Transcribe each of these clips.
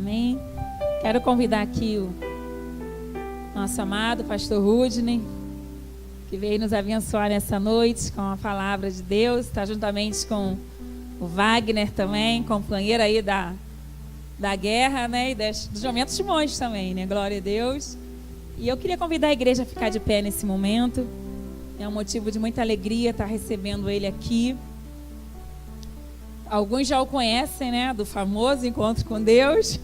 Amém? Quero convidar aqui o nosso amado pastor Rudney, que veio nos abençoar nessa noite com a palavra de Deus. Está juntamente com o Wagner também, companheiro aí da guerra, né? E dos momentos bons também, né? Glória a Deus. E eu queria convidar a igreja a ficar de pé nesse momento. É um motivo de muita alegria estar recebendo ele aqui. Alguns já o conhecem, né? Do famoso Encontro com Deus,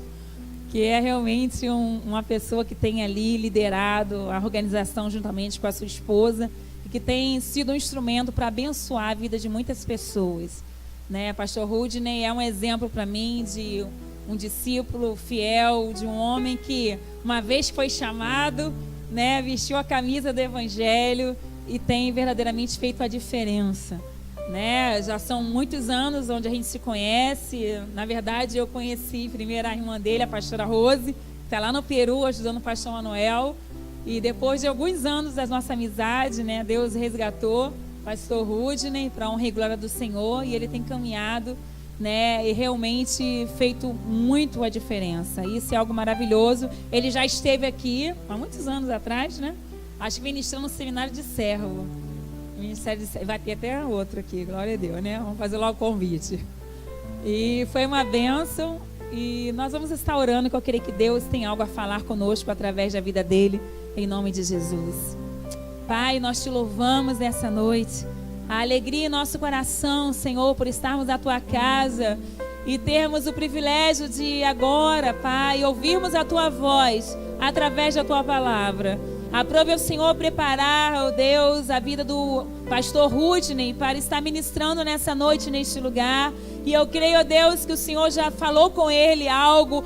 que é realmente uma pessoa que tem ali liderado a organização juntamente com a sua esposa e que tem sido um instrumento para abençoar a vida de muitas pessoas, né? Pastor Rudney é um exemplo para mim de um discípulo fiel, de um homem que uma vez foi chamado, né, vestiu a camisa do Evangelho e tem verdadeiramente feito a diferença, né? Já são muitos anos onde a gente se conhece. Na verdade, eu conheci primeiro a irmã dele, a pastora Rose, que está lá no Peru ajudando o pastor Manuel. E depois de alguns anos da nossa amizade, né, Deus resgatou o pastor Rudney para a honra e glória do Senhor, e ele tem caminhado, né, e realmente feito muito a diferença. Isso é algo maravilhoso. Ele já esteve aqui há muitos anos atrás, né? Acho que ministrando no seminário de servo. Ministério de... Vai ter até outro aqui, glória a Deus, né? Vamos fazer logo o convite. E foi uma bênção. E nós vamos estar orando, que eu creio que Deus tem algo a falar conosco através da vida dele, em nome de Jesus. Pai, nós te louvamos nessa noite. A alegria em nosso coração, Senhor, por estarmos na tua casa e termos o privilégio de agora, Pai, ouvirmos a tua voz através da tua palavra. Aprove o Senhor preparar, ó Deus, a vida do pastor Rudney para estar ministrando nessa noite, neste lugar. E eu creio, ó Deus, que o Senhor já falou com ele algo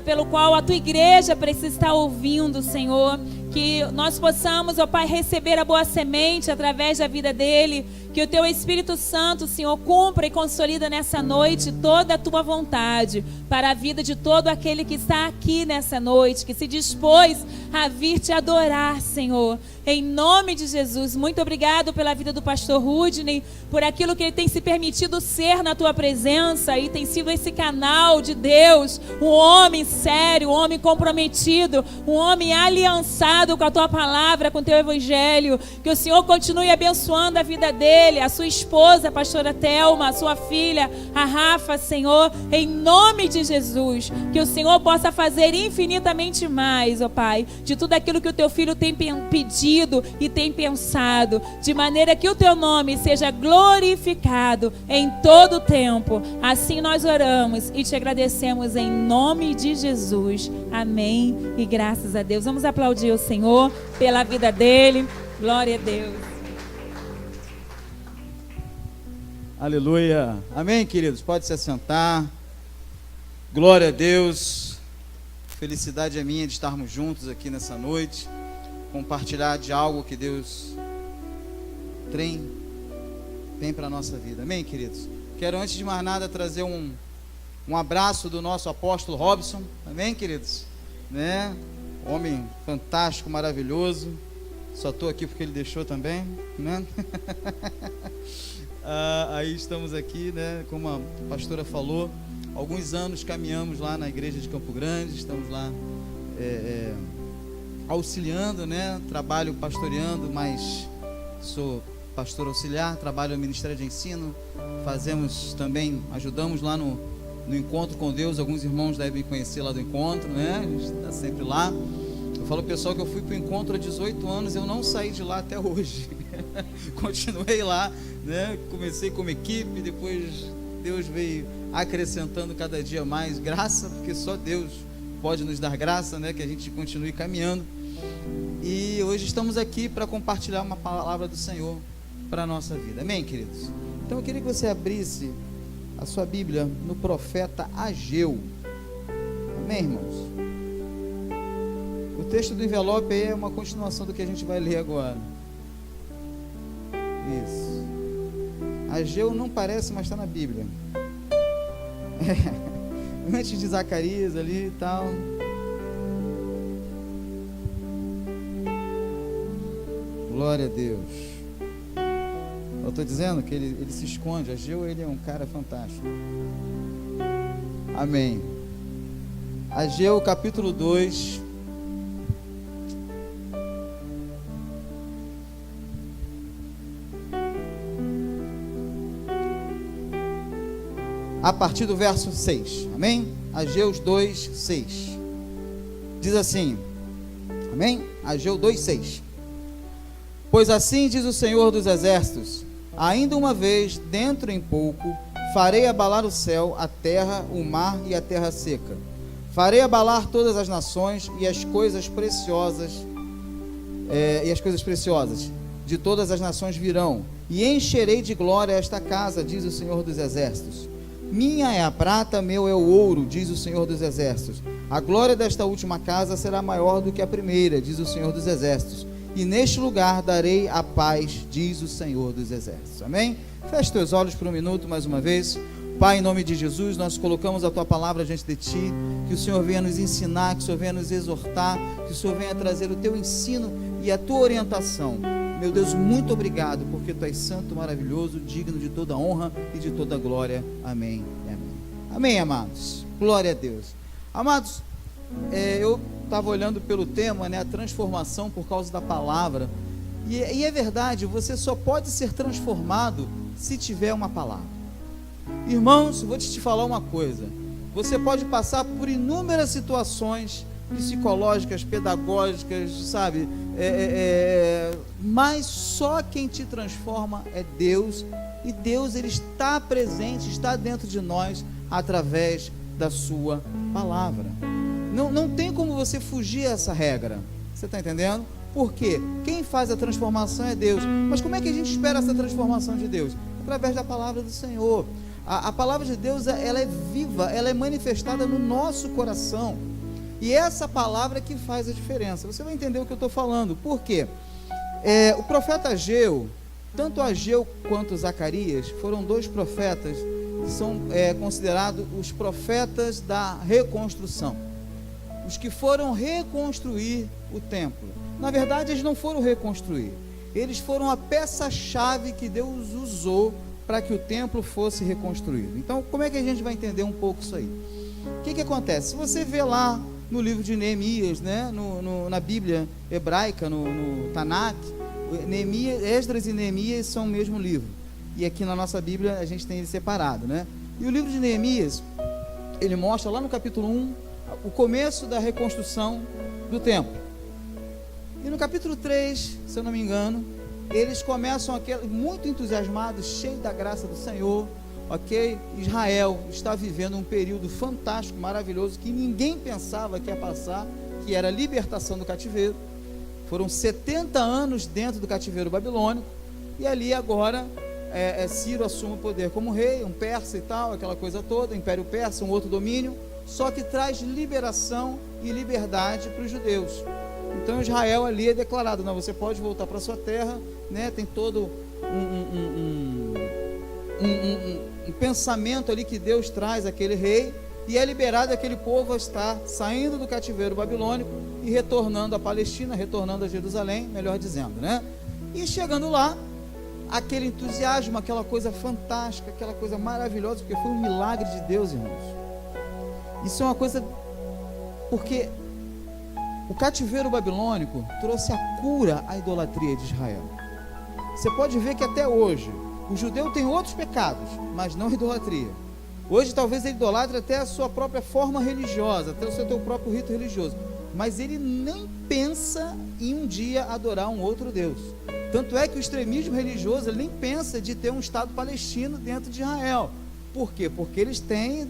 pelo qual a tua igreja precisa estar ouvindo, Senhor. Que nós possamos, ó Pai, receber a boa semente através da vida dele. Que o teu Espírito Santo, Senhor, cumpra e consolida nessa noite toda a tua vontade para a vida de todo aquele que está aqui nessa noite, que se dispôs a vir te adorar, Senhor. Em nome de Jesus, muito obrigado pela vida do pastor Rudney, por aquilo que ele tem se permitido ser na tua presença e tem sido esse canal de Deus, um homem sério, um homem comprometido, um homem aliançado com a tua palavra, com o teu evangelho. Que o Senhor continue abençoando a vida dele, a sua esposa, a pastora Thelma, a sua filha, a Rafa, Senhor, em nome de Jesus. Que o Senhor possa fazer infinitamente mais, ó Pai, de tudo aquilo que o teu filho tem pedido e tem pensado, de maneira que o teu nome seja glorificado em todo o tempo. Assim nós oramos e te agradecemos em nome de Jesus. Amém e graças a Deus. Vamos aplaudir o Senhor pela vida dele. Glória a Deus. Aleluia. Amém, queridos? Pode se assentar. Glória a Deus. Felicidade é minha de estarmos juntos aqui nessa noite, compartilhar de algo que Deus tem para a nossa vida. Amém, queridos? Quero, antes de mais nada, trazer um abraço do nosso apóstolo Robson. Amém, queridos? Né? Homem fantástico, maravilhoso. Só estou aqui porque ele deixou também, né? Aí estamos aqui, né? Como a pastora falou, alguns anos caminhamos lá na igreja de Campo Grande, estamos lá auxiliando, né? Trabalho pastoreando, mas sou pastor auxiliar, trabalho no Ministério de Ensino, ajudamos lá no Encontro com Deus. Alguns irmãos devem conhecer lá do Encontro, né? A gente está sempre lá. Eu falo, pessoal, que eu fui para o Encontro há 18 anos, eu não saí de lá até hoje. Continuei lá, né? Comecei como equipe, depois Deus veio acrescentando cada dia mais graça, porque só Deus pode nos dar graça, né? Que a gente continue caminhando. E hoje estamos aqui para compartilhar uma palavra do Senhor para a nossa vida. Amém, queridos? Então eu queria que você abrisse a sua Bíblia no profeta Ageu. Amém, irmãos? O texto do envelope aí é uma continuação do que a gente vai ler agora. Isso. Ageu não parece, mas está na Bíblia. Antes de Zacarias ali e tal. Glória a Deus. Eu estou dizendo que ele se esconde. Ageu, ele é um cara fantástico. Amém. Ageu capítulo 2. A partir do verso 6, amém? Ageu 2, 6. Diz assim, amém? Ageu 2, 6. Pois assim diz o Senhor dos Exércitos: ainda uma vez, dentro em pouco, farei abalar o céu, a terra, o mar e a terra seca. Farei abalar todas as nações e as coisas preciosas, de todas as nações virão, e encherei de glória esta casa, diz o Senhor dos Exércitos. Minha é a prata, meu é o ouro, diz o Senhor dos Exércitos. A glória desta última casa será maior do que a primeira, diz o Senhor dos Exércitos. E neste lugar darei a paz, diz o Senhor dos Exércitos. Amém? Feche teus olhos por um minuto mais uma vez. Pai, em nome de Jesus, nós colocamos a Tua palavra diante de Ti, que o Senhor venha nos ensinar, que o Senhor venha nos exortar, que o Senhor venha trazer o Teu ensino e a Tua orientação. Meu Deus, muito obrigado, porque Tu és santo, maravilhoso, digno de toda honra e de toda glória. Amém e amém. Amém, amados. Glória a Deus. Amados, eu estava olhando pelo tema, a transformação por causa da palavra, e é verdade, você só pode ser transformado se tiver uma palavra. Irmãos, vou te falar uma coisa: você pode passar por inúmeras situações psicológicas, pedagógicas, sabe, mas só quem te transforma é Deus, e Deus, Ele está presente, está dentro de nós, através da sua palavra. Não tem como você fugir essa regra, você está entendendo? Por quê? Quem faz a transformação é Deus. Mas como é que a gente espera essa transformação de Deus? Através da palavra do Senhor. A palavra de Deus, ela é viva, ela é manifestada no nosso coração, e essa palavra que faz a diferença. Você vai entender o que eu estou falando. Por quê? O profeta Ageu, tanto Ageu quanto Zacarias, foram dois profetas que são considerados os profetas da reconstrução, os que foram reconstruir o templo. Na verdade, eles não foram reconstruir, eles foram a peça-chave que Deus usou para que o templo fosse reconstruído. Então, como é que a gente vai entender um pouco isso aí? O que acontece? Se você vê lá no livro de Neemias, né, na Bíblia hebraica, no Tanakh, Esdras e Neemias são o mesmo livro, e aqui na nossa Bíblia a gente tem ele separado, né? E o livro de Neemias, ele mostra lá no capítulo 1 o começo da reconstrução do templo, e no capítulo 3, se eu não me engano, eles começam muito entusiasmados, cheios da graça do Senhor. Ok? Israel está vivendo um período fantástico, maravilhoso, que ninguém pensava que ia passar, que era a libertação do cativeiro. Foram 70 anos dentro do cativeiro babilônico, e ali agora Ciro assume o poder como rei, um persa e tal, aquela coisa toda, Império Persa, um outro domínio, só que traz liberação e liberdade para os judeus. Então Israel ali é declarado: não, você pode voltar para a sua terra, né? Tem todo um pensamento ali que Deus traz àquele rei, e é liberado aquele povo a estar saindo do cativeiro babilônico e retornando à Palestina, retornando a Jerusalém, melhor dizendo, né? E chegando lá, aquele entusiasmo, aquela coisa fantástica, aquela coisa maravilhosa, porque foi um milagre de Deus, irmãos. Isso é uma coisa, porque o cativeiro babilônico trouxe a cura à idolatria de Israel. Você pode ver que até hoje o judeu tem outros pecados, mas não idolatria. Hoje talvez ele idolatre até a sua própria forma religiosa, até o seu próprio rito religioso, mas ele nem pensa em um dia adorar um outro Deus. Tanto é que o extremismo religioso, ele nem pensa de ter um Estado palestino dentro de Israel. Por quê? Porque eles têm,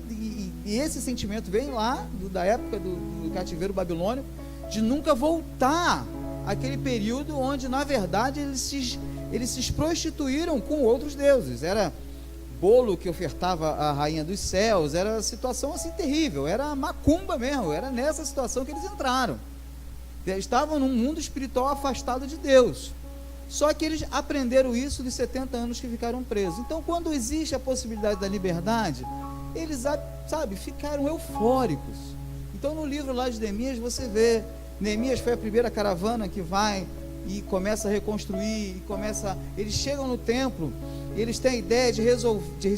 e esse sentimento vem lá da época do cativeiro babilônico, de nunca voltar àquele período onde na verdade eles se prostituíram com outros deuses. Era bolo que ofertava a rainha dos céus, era situação assim terrível, era macumba mesmo, era nessa situação que eles entraram. Estavam num mundo espiritual afastado de Deus. Só que eles aprenderam isso nos 70 anos que ficaram presos. Então, quando existe a possibilidade da liberdade, eles, sabe, ficaram eufóricos. Então, no livro lá de Neemias, você vê, Neemias foi a primeira caravana que vai e começa a reconstruir, eles chegam no templo, eles têm a ideia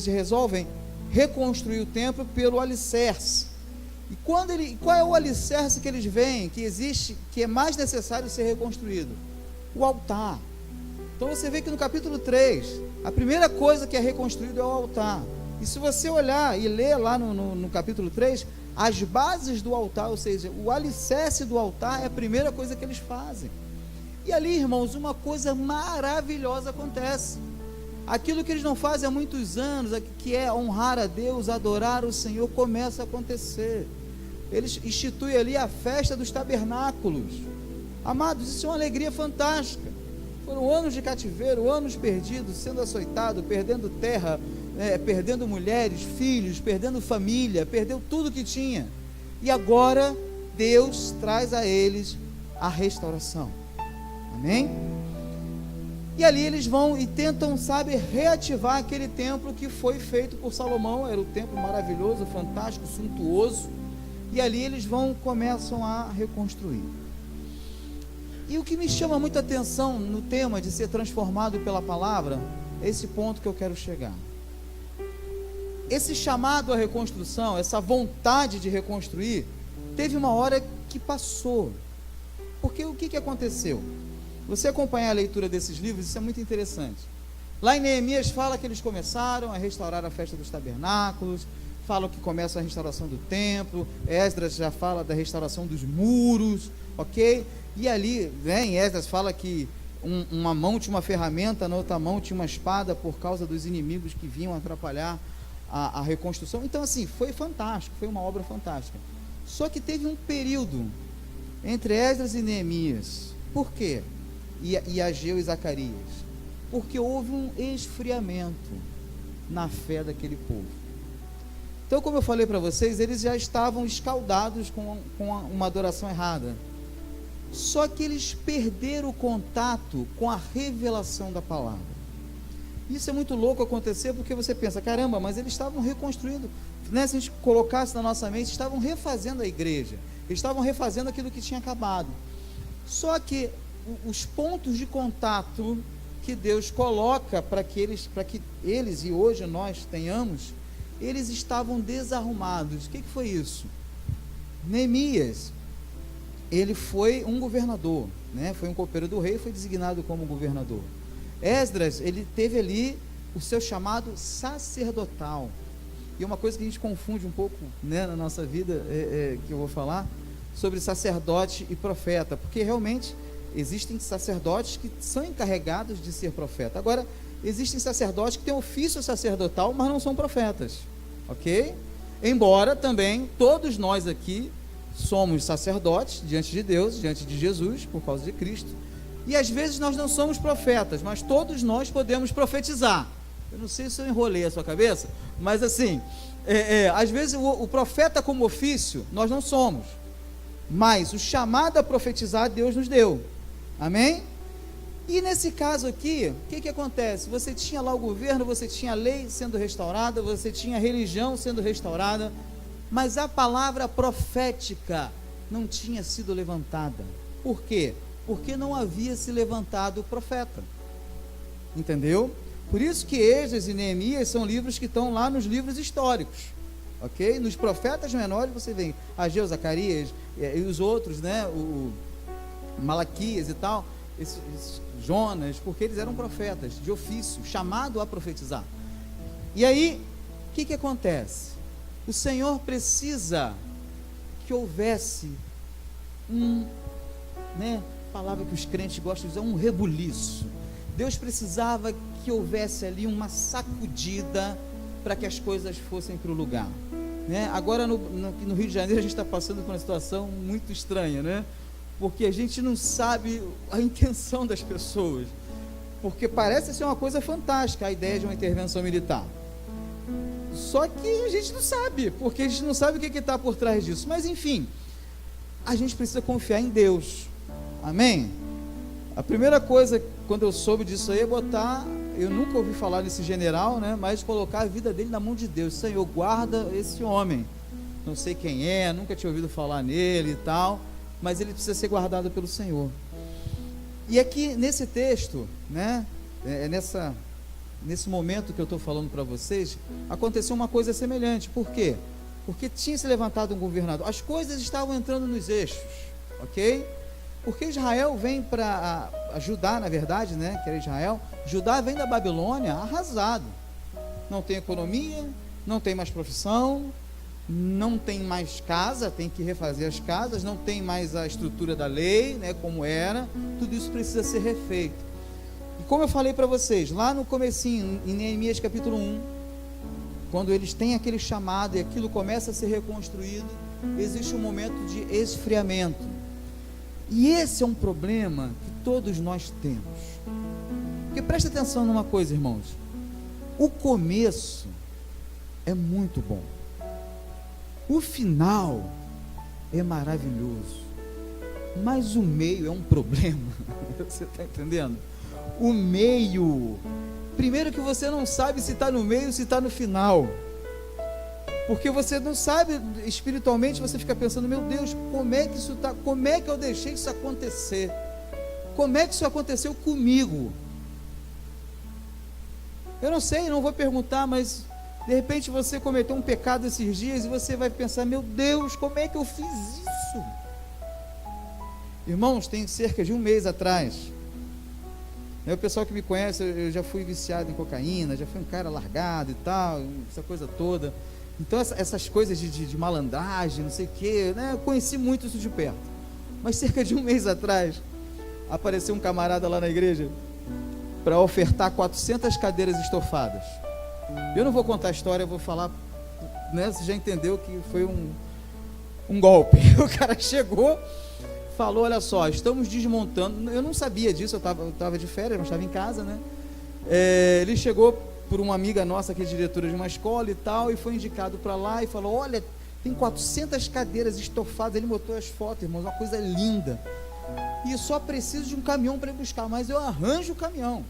resolvem reconstruir o templo pelo alicerce. E qual é o alicerce que eles veem que existe, que é mais necessário ser reconstruído? O altar. Então você vê que no capítulo 3, a primeira coisa que é reconstruído é o altar. E se você olhar e ler lá no capítulo 3, as bases do altar, ou seja, o alicerce do altar é a primeira coisa que eles fazem. E ali, irmãos, uma coisa maravilhosa acontece. Aquilo que eles não fazem há muitos anos, que é honrar a Deus, adorar o Senhor, começa a acontecer. Eles instituem ali a festa dos tabernáculos. Amados, isso é uma alegria fantástica. Foram anos de cativeiro, anos perdidos, sendo açoitado, perdendo terra, perdendo mulheres, filhos, perdendo família, perdeu tudo que tinha. E agora Deus traz a eles a restauração. Amém? E ali eles vão e tentam, reativar aquele templo que foi feito por Salomão. Era um templo maravilhoso, fantástico, suntuoso. E ali eles começam a reconstruir. E o que me chama muita atenção no tema de ser transformado pela palavra, é esse ponto que eu quero chegar. Esse chamado à reconstrução, essa vontade de reconstruir, teve uma hora que passou. Porque o que aconteceu? Você acompanhar a leitura desses livros, isso é muito interessante. Lá em Neemias fala que eles começaram a restaurar a festa dos tabernáculos, falam que começa a restauração do templo, Esdras já fala da restauração dos muros, ok? E ali, em Esdras fala que uma mão tinha uma ferramenta, na outra mão tinha uma espada por causa dos inimigos que vinham atrapalhar a reconstrução. Então assim, foi fantástico, foi uma obra fantástica. Só que teve um período entre Esdras e Neemias. Por quê? E Ageu e Zacarias, porque houve um esfriamento na fé daquele povo. Então, como eu falei para vocês, eles já estavam escaldados com uma adoração errada, só que eles perderam o contato com a revelação da palavra. Isso é muito louco acontecer, porque você pensa, caramba, mas eles estavam reconstruindo, né? Se a gente colocasse na nossa mente, estavam refazendo a igreja, eles estavam refazendo aquilo que tinha acabado. Só que os pontos de contato que Deus coloca para que eles e hoje nós tenhamos, eles estavam desarrumados. O que foi isso? Neemias, ele foi um governador, né? Foi um copeiro do rei, foi designado como governador. Esdras, ele teve ali o seu chamado sacerdotal. E uma coisa que a gente confunde um pouco, né, na nossa vida, que eu vou falar, sobre sacerdote e profeta, porque realmente existem sacerdotes que são encarregados de ser profeta. Agora, existem sacerdotes que têm ofício sacerdotal, mas não são profetas, ok? Embora também todos nós aqui somos sacerdotes diante de Deus, diante de Jesus, por causa de Cristo, e às vezes nós não somos profetas, mas todos nós podemos profetizar. Eu não sei se eu enrolei a sua cabeça, mas assim, às vezes o profeta como ofício, nós não somos, mas o chamado a profetizar Deus nos deu. Amém? E nesse caso aqui, o que acontece? Você tinha lá o governo, você tinha a lei sendo restaurada, você tinha a religião sendo restaurada, mas a palavra profética não tinha sido levantada. Por quê? Porque não havia se levantado o profeta. Entendeu? Por isso que Esdras e Neemias são livros que estão lá nos livros históricos. Ok? Nos profetas menores você vê Ageu, Zacarias e os outros, né? O Malaquias e tal, Jonas, porque eles eram profetas de ofício, chamado a profetizar. E aí, o que acontece? O Senhor precisa que houvesse palavra que os crentes gostam de usar, um rebuliço. Deus precisava que houvesse ali uma sacudida para que as coisas fossem para o lugar, né? Agora no Rio de Janeiro a gente está passando por uma situação muito estranha, né? Porque a gente não sabe a intenção das pessoas, porque parece ser uma coisa fantástica a ideia de uma intervenção militar, só que a gente não sabe, porque a gente não sabe o que está por trás disso. Mas enfim, a gente precisa confiar em Deus. Amém? A primeira coisa, quando eu soube disso aí, é botar, eu nunca ouvi falar nesse general, né? Mas colocar a vida dele na mão de Deus. Senhor, guarda esse homem, não sei quem é, nunca tinha ouvido falar nele e tal, mas ele precisa ser guardado pelo Senhor. E aqui nesse texto, né, nesse momento que eu estou falando para vocês, aconteceu uma coisa semelhante. Por quê? porque tinha se levantado um governador. As coisas estavam entrando nos eixos, ok? Porque Israel vem para Judá, na verdade, né? Que era Israel. Judá vem da Babilônia arrasado. Não tem economia, não tem mais profissão, não tem mais casa, tem que refazer as casas, não tem mais a estrutura da lei, né? Como era. Tudo isso precisa ser refeito. E como eu falei para vocês, lá no comecinho, em Neemias capítulo 1, quando eles têm aquele chamado e aquilo começa a ser reconstruído, existe um momento de esfriamento. E esse é um problema que todos nós temos. Porque presta atenção numa coisa, irmãos. O começo é muito bom. O final é maravilhoso. Mas o meio é um problema. Você está entendendo? O meio... Primeiro que você não sabe se está no meio ou se está no final. Porque você não sabe, espiritualmente você fica pensando, meu Deus, como é que isso está? Como é que eu deixei isso acontecer? Como é que isso aconteceu comigo? Eu não sei, não vou perguntar, mas de repente você cometeu um pecado esses dias e você vai pensar, meu Deus, como é que eu fiz isso? Irmãos, tem cerca de um mês atrás, o pessoal que me conhece, eu já fui viciado em cocaína, já fui um cara largado e tal, essa coisa toda. Então essas coisas de malandragem, não sei o que, né? Eu conheci muito isso de perto. Mas cerca de um mês atrás, apareceu um camarada lá na igreja para ofertar 400 cadeiras estofadas. Eu não vou contar a história, eu vou falar, né? Você já entendeu que foi um golpe. O cara chegou, falou, olha só, estamos desmontando. Eu não sabia disso, eu estava de férias, não estava em casa, né? Ele chegou por uma amiga nossa que é diretora de uma escola e tal, e foi indicado para lá e falou, olha, tem 400 cadeiras estofadas. Ele botou as fotos, irmãos, uma coisa linda, e só preciso de um caminhão para ir buscar, mas eu arranjo o caminhão.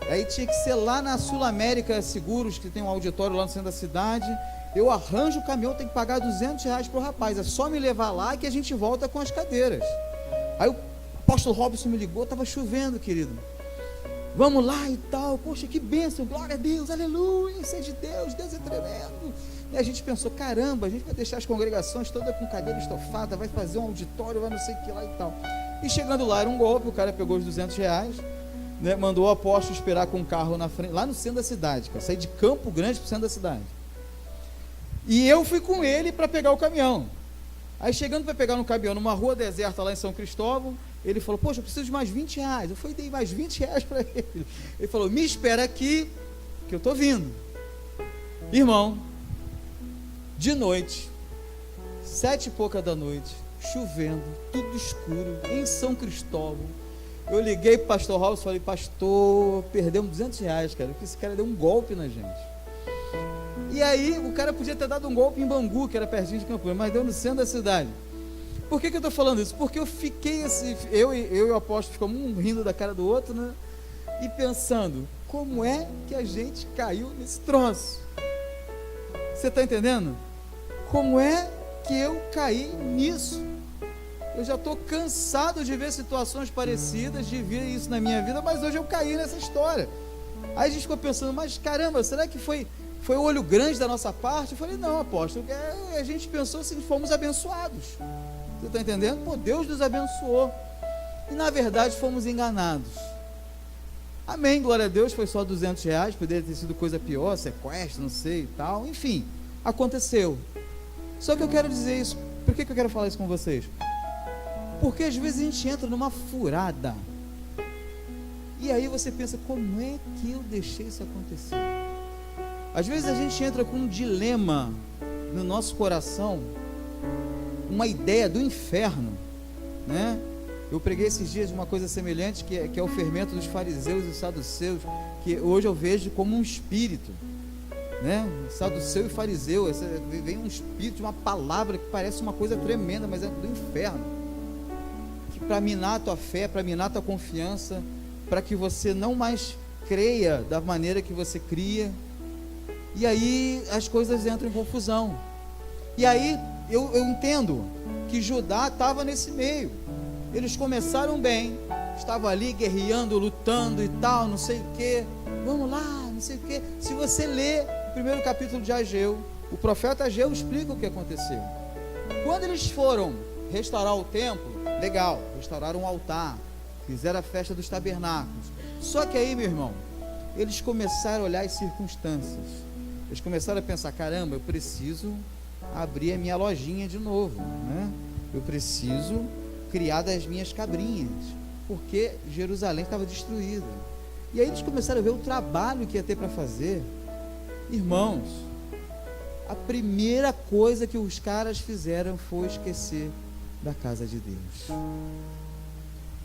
Aí tinha que ser lá na Sul América Seguros, que tem um auditório lá no centro da cidade. Eu arranjo o caminhão, tem que pagar R$200 pro rapaz, é só me levar lá que a gente volta com as cadeiras. Aí o apóstolo Robson me ligou, estava chovendo, querido, vamos lá e tal, poxa, que bênção, glória a Deus, aleluia, isso é de Deus, Deus é tremendo. E a gente pensou, caramba, a gente vai deixar as congregações todas com cadeira estofada, vai fazer um auditório, vai não sei o que lá e tal. E chegando lá, era um golpe, o cara pegou os R$200, né, mandou o apóstolo esperar com o carro na frente, lá no centro da cidade, cara, saí de Campo Grande para o centro da cidade. E eu fui com ele para pegar o caminhão. Aí chegando para pegar no caminhão, numa rua deserta lá em São Cristóvão, ele falou, poxa, eu preciso de mais R$20. Eu fui, dei mais R$20 para ele. Ele falou, me espera aqui, que eu estou vindo. Irmão, de noite, 7h pouca da noite, chovendo, tudo escuro, em São Cristóvão. Eu liguei para o pastor Raul e falei, pastor, perdemos R$200, cara, porque esse cara deu um golpe na gente. E aí, o cara podia ter dado um golpe em Bangu, que era pertinho de Campo, mas deu no centro da cidade. Por que eu estou falando isso? Porque eu fiquei assim, eu e o apóstolo ficamos um rindo da cara do outro, né? E pensando, como é que a gente caiu nesse troço? Você está entendendo? Como é que eu caí nisso? Eu já estou cansado de ver situações parecidas, de ver isso na minha vida, mas hoje eu caí nessa história. Aí a gente ficou pensando, mas caramba, será que foi o olho grande da nossa parte? Eu falei, não, apóstolo, a gente pensou assim, fomos abençoados. Você está entendendo? Pô, Deus nos abençoou. E na verdade fomos enganados. Amém, glória a Deus, foi só R$200, poderia ter sido coisa pior, sequestro, não sei e tal. Enfim, aconteceu. Só que eu quero dizer isso, por que eu quero falar isso com vocês? Porque às vezes a gente entra numa furada. E aí você pensa, como é que eu deixei isso acontecer? Às vezes a gente entra com um dilema no nosso coração, uma ideia do inferno, né? Eu preguei esses dias uma coisa semelhante, que é o fermento dos fariseus e saduceus, que hoje eu vejo como um espírito, né? Saduceu e fariseu, vem um espírito, uma palavra que parece uma coisa tremenda, mas é do inferno, que para minar a tua fé, para minar a tua confiança, para que você não mais creia da maneira que você cria. E aí as coisas entram em confusão. E aí eu entendo que Judá estava nesse meio. Eles começaram bem, estavam ali guerreando, lutando e tal, não sei o que, vamos lá, não sei o que. Se você ler o primeiro capítulo de Ageu, O profeta Ageu explica o que aconteceu. Quando eles foram restaurar o templo, legal, restauraram um altar, fizeram a festa dos tabernáculos. Só que aí, meu irmão, eles começaram a olhar as circunstâncias. Eles começaram a pensar, caramba, eu preciso abrir a minha lojinha de novo, né? Eu preciso criar das minhas cabrinhas, porque Jerusalém estava destruída. E aí eles começaram a ver o trabalho que ia ter para fazer. Irmãos, a primeira coisa que os caras fizeram foi esquecer da casa de Deus.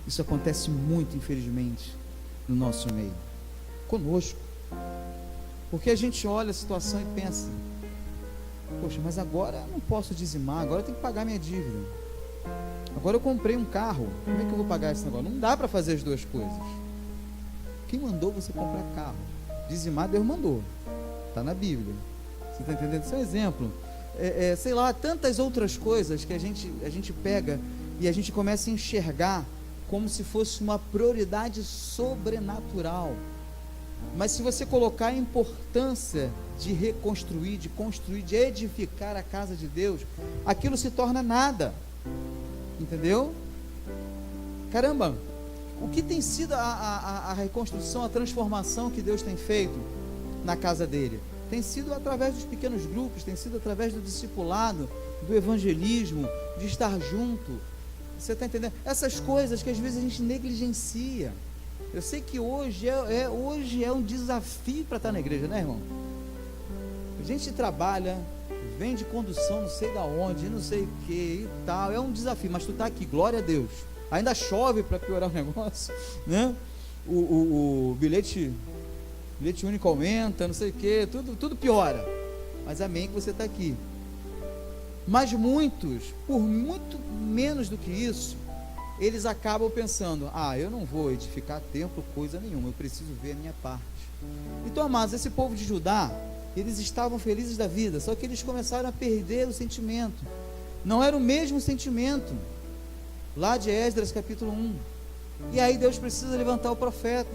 Isso acontece muito, infelizmente, no nosso meio, conosco, porque a gente olha a situação e pensa, poxa, mas agora eu não posso dizimar, agora eu tenho que pagar minha dívida, agora eu comprei um carro, como é que eu vou pagar esse negócio? Não dá para fazer as duas coisas. Quem mandou você comprar carro? Dizimar, Deus mandou, está na Bíblia. Você está entendendo? Isso é um exemplo. Sei lá, tantas outras coisas que a gente pega e a gente começa a enxergar como se fosse uma prioridade sobrenatural. Mas se você colocar a importância de reconstruir, de construir, de edificar a casa de Deus, aquilo se torna nada. Entendeu? Caramba, o que tem sido a reconstrução, a transformação que Deus tem feito na casa dele? Tem sido através dos pequenos grupos, tem sido através do discipulado, do evangelismo, de estar junto. Você está entendendo? Essas coisas que às vezes a gente negligencia. Eu sei que hoje é um desafio para estar na igreja, né, irmão? A gente trabalha, vem de condução, não sei da onde, não sei o que e tal. É um desafio, mas tu está aqui, glória a Deus. Ainda chove para piorar o negócio, né? O bilhete único aumenta, não sei o que, tudo piora. Mas amém que você está aqui. Mas muitos, por muito menos do que isso, eles acabam pensando, eu não vou edificar templo, coisa nenhuma, eu preciso ver a minha parte. Então, amados, esse povo de Judá, eles estavam felizes da vida, só que eles começaram a perder o sentimento. Não era o mesmo sentimento lá de Esdras capítulo 1. E aí Deus precisa levantar o profeta,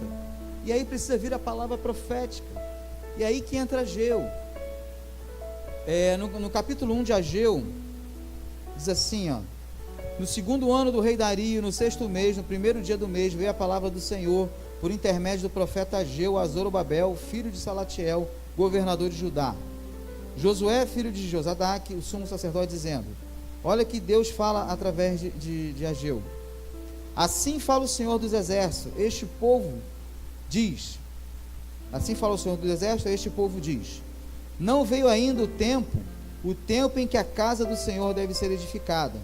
e aí precisa vir a palavra profética, e aí que entra Ageu. No capítulo 1 de Ageu, diz assim, no 2º ano do rei Dario, no 6º mês, no 1º dia do mês, veio a palavra do Senhor, por intermédio do profeta Ageu, a Zorobabel, filho de Salatiel, governador de Judá. Josué, filho de Josadaque, o sumo sacerdote, dizendo, olha que Deus fala através de Ageu. Assim fala o Senhor dos exércitos, este povo diz, não veio ainda o tempo em que a casa do Senhor deve ser edificada.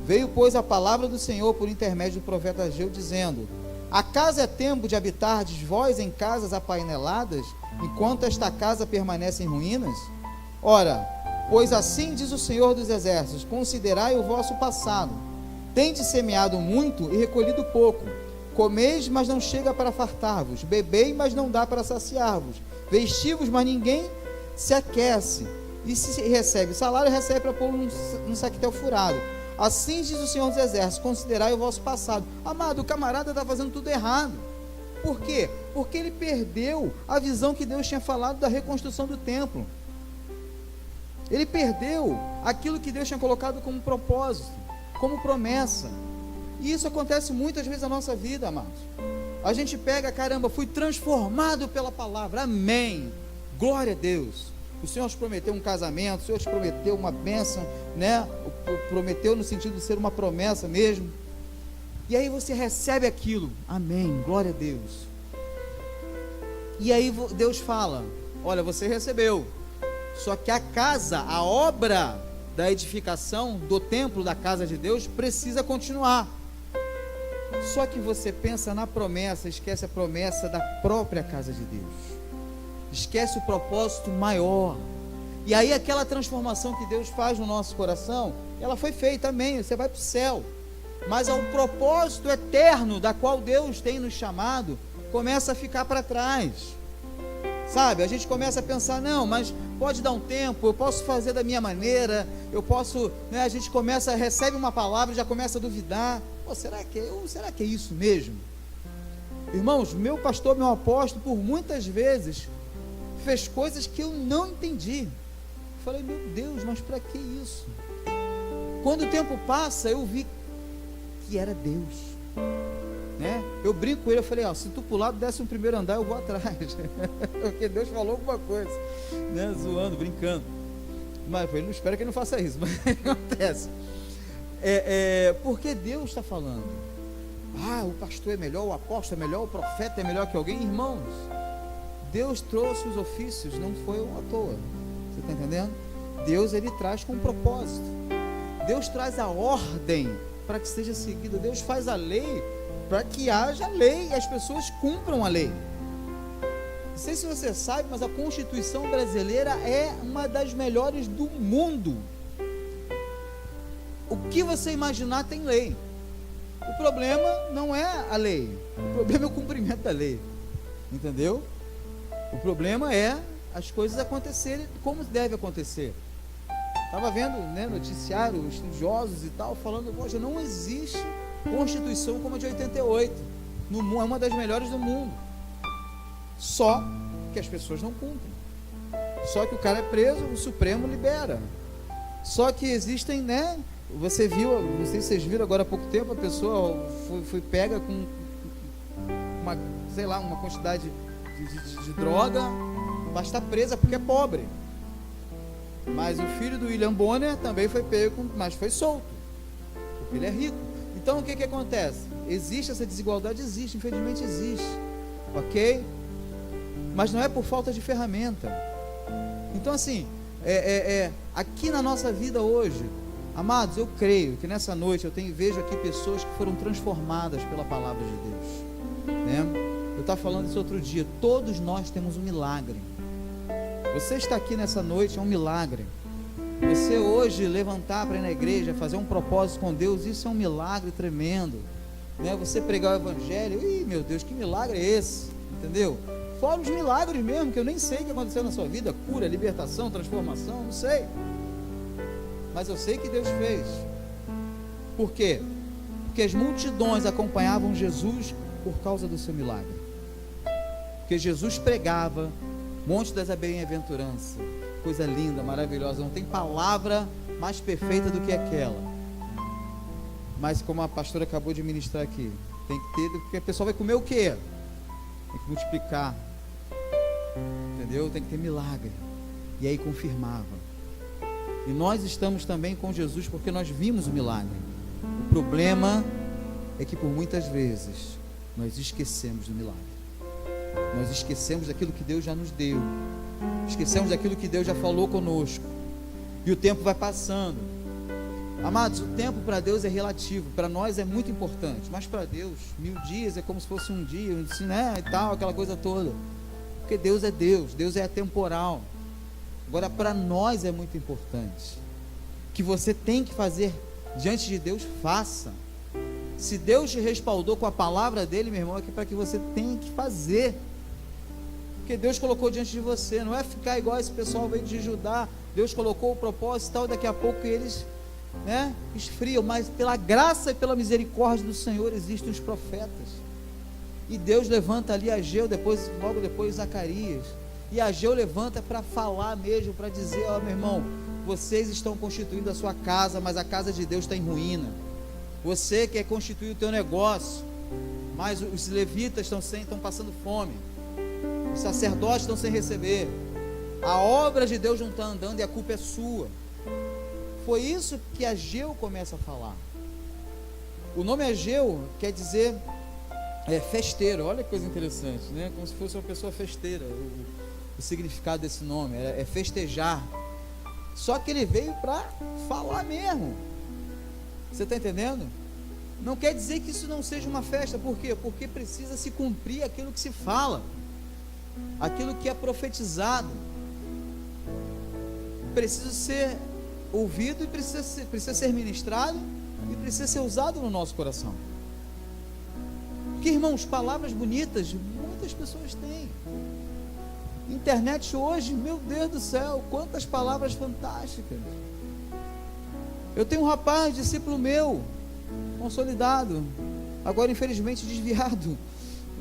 Veio, pois, a palavra do Senhor por intermédio do profeta Ageu, dizendo, acaso é tempo de habitardes vós em casas apaineladas, enquanto esta casa permanece em ruínas? Ora, pois assim diz o Senhor dos exércitos, considerai o vosso passado, tendes semeado muito e recolhido pouco, comeis, mas não chega para fartar-vos, bebei, mas não dá para saciar-vos, vesti-vos, mas ninguém se aquece, e se recebe salário, recebe para pôr num saquetel furado. Assim diz o Senhor dos exércitos, considerai o vosso passado. Amado, o camarada está fazendo tudo errado. Por quê? Porque ele perdeu a visão que Deus tinha falado da reconstrução do templo. Ele perdeu aquilo que Deus tinha colocado como propósito, como promessa. E isso acontece muitas vezes na nossa vida, amados. A gente pega, caramba, fui transformado pela palavra, amém, glória a Deus. O Senhor te prometeu um casamento, o Senhor te prometeu uma bênção, né? Prometeu no sentido de ser uma promessa mesmo. E aí você recebe aquilo, amém, glória a Deus. E aí Deus fala, olha, você recebeu, só que a casa, a obra da edificação do templo da casa de Deus precisa continuar. Só que você pensa na promessa, esquece a promessa da própria casa de Deus, esquece o propósito maior. E aí aquela transformação que Deus faz no nosso coração, ela foi feita, amém, você vai para o céu, mas ao propósito eterno da qual Deus tem nos chamado, começa a ficar para trás, sabe? A gente começa a pensar, não, mas pode dar um tempo, eu posso fazer da minha maneira, eu posso, né? A gente começa, recebe uma palavra e já começa a duvidar, será que é isso mesmo? Irmãos, meu pastor, meu apóstolo, por muitas vezes fez coisas que eu não entendi, Eu falei, meu Deus, mas para que isso? Quando o tempo passa, eu vi que era Deus, né? Eu brinco com ele, eu falei, se tu pular do 11º andar, eu vou atrás, porque Deus falou alguma coisa, né? Zoando, brincando, mas ele não espera que ele não faça isso, mas acontece, porque Deus está falando, o pastor é melhor, o apóstolo é melhor, o profeta é melhor que alguém. Irmãos, Deus trouxe os ofícios, não foi à toa, você está entendendo? Deus, ele traz com um propósito, Deus traz a ordem para que seja seguida, Deus faz a lei para que haja lei e as pessoas cumpram a lei. Não sei se você sabe, mas a Constituição brasileira é uma das melhores do mundo. O que você imaginar tem lei. O problema não é a lei, o problema é o cumprimento da lei, entendeu? O problema é as coisas acontecerem como deve acontecer. Estava vendo, né, noticiário, estudiosos e tal, falando, poxa, não existe Constituição como a de 88, é uma das melhores do mundo, só que as pessoas não cumprem, só que o cara é preso, o Supremo libera, só que existem, né, você viu, não sei se vocês viram agora há pouco tempo, a pessoa foi pega com uma quantidade de droga, mas está presa porque é pobre. Mas o filho do William Bonner também foi pego, mas foi solto, porque ele é rico. Então o que acontece? Existe essa desigualdade? Existe, infelizmente existe, ok? Mas não é por falta de ferramenta. Então assim, aqui na nossa vida hoje, amados, eu creio que nessa noite vejo aqui pessoas que foram transformadas pela palavra de Deus, né? Eu estava falando isso outro dia, todos nós temos um milagre. Você está aqui nessa noite, é um milagre. Você hoje levantar para ir na igreja, fazer um propósito com Deus, isso é um milagre tremendo, né? Você pregar o evangelho, meu Deus, que milagre é esse? Entendeu? Fora os milagres mesmo, que eu nem sei o que aconteceu na sua vida, cura, libertação, transformação, não sei, mas eu sei que Deus fez. Por quê? Porque as multidões acompanhavam Jesus por causa do seu milagre, porque Jesus pregava Monte das Bem-aventuranças, coisa linda, maravilhosa, não tem palavra mais perfeita do que aquela. Mas como a pastora acabou de ministrar aqui, tem que ter, porque a pessoa vai comer o quê? Tem que multiplicar, entendeu? Tem que ter milagre. E aí confirmava. E nós estamos também com Jesus porque nós vimos o milagre. O problema é que por muitas vezes nós esquecemos do milagre. Nós esquecemos daquilo que Deus já nos deu, esquecemos daquilo que Deus já falou conosco, e o tempo vai passando. Amados, o tempo para Deus é relativo, para nós é muito importante, mas para Deus, 1000 dias é como se fosse um dia, né, e tal, aquela coisa toda, porque Deus é atemporal. Agora, para nós é muito importante, que você tem que fazer diante de Deus, faça. Se Deus te respaldou com a palavra dele, meu irmão, é para que você tenha que fazer, porque Deus colocou diante de você, não é ficar igual esse pessoal veio de Judá. Deus colocou o propósito e tal, daqui a pouco eles, né, esfriam, mas pela graça e pela misericórdia do Senhor existem os profetas, e Deus levanta ali Ageu, logo depois Zacarias, e Ageu levanta para falar mesmo, para dizer, meu irmão, vocês estão constituindo a sua casa, mas a casa de Deus está em ruína. Você quer constituir o teu negócio, mas os levitas estão passando fome, os sacerdotes estão sem receber, a obra de Deus não está andando e a culpa é sua. Foi isso que Ageu começa a falar. O nome Ageu quer dizer festeiro. Olha que coisa interessante, né? Como se fosse uma pessoa festeira. O significado desse nome é festejar. Só que ele veio para falar mesmo. Você está entendendo? Não quer dizer que isso não seja uma festa. Por quê? Porque precisa se cumprir aquilo que se fala, aquilo que é profetizado. Precisa ser ouvido e precisa ser ministrado e precisa ser usado no nosso coração. Porque, irmãos, palavras bonitas muitas pessoas têm. Internet hoje, meu Deus do céu, quantas palavras fantásticas. Eu tenho um rapaz, discípulo meu, consolidado, agora infelizmente desviado,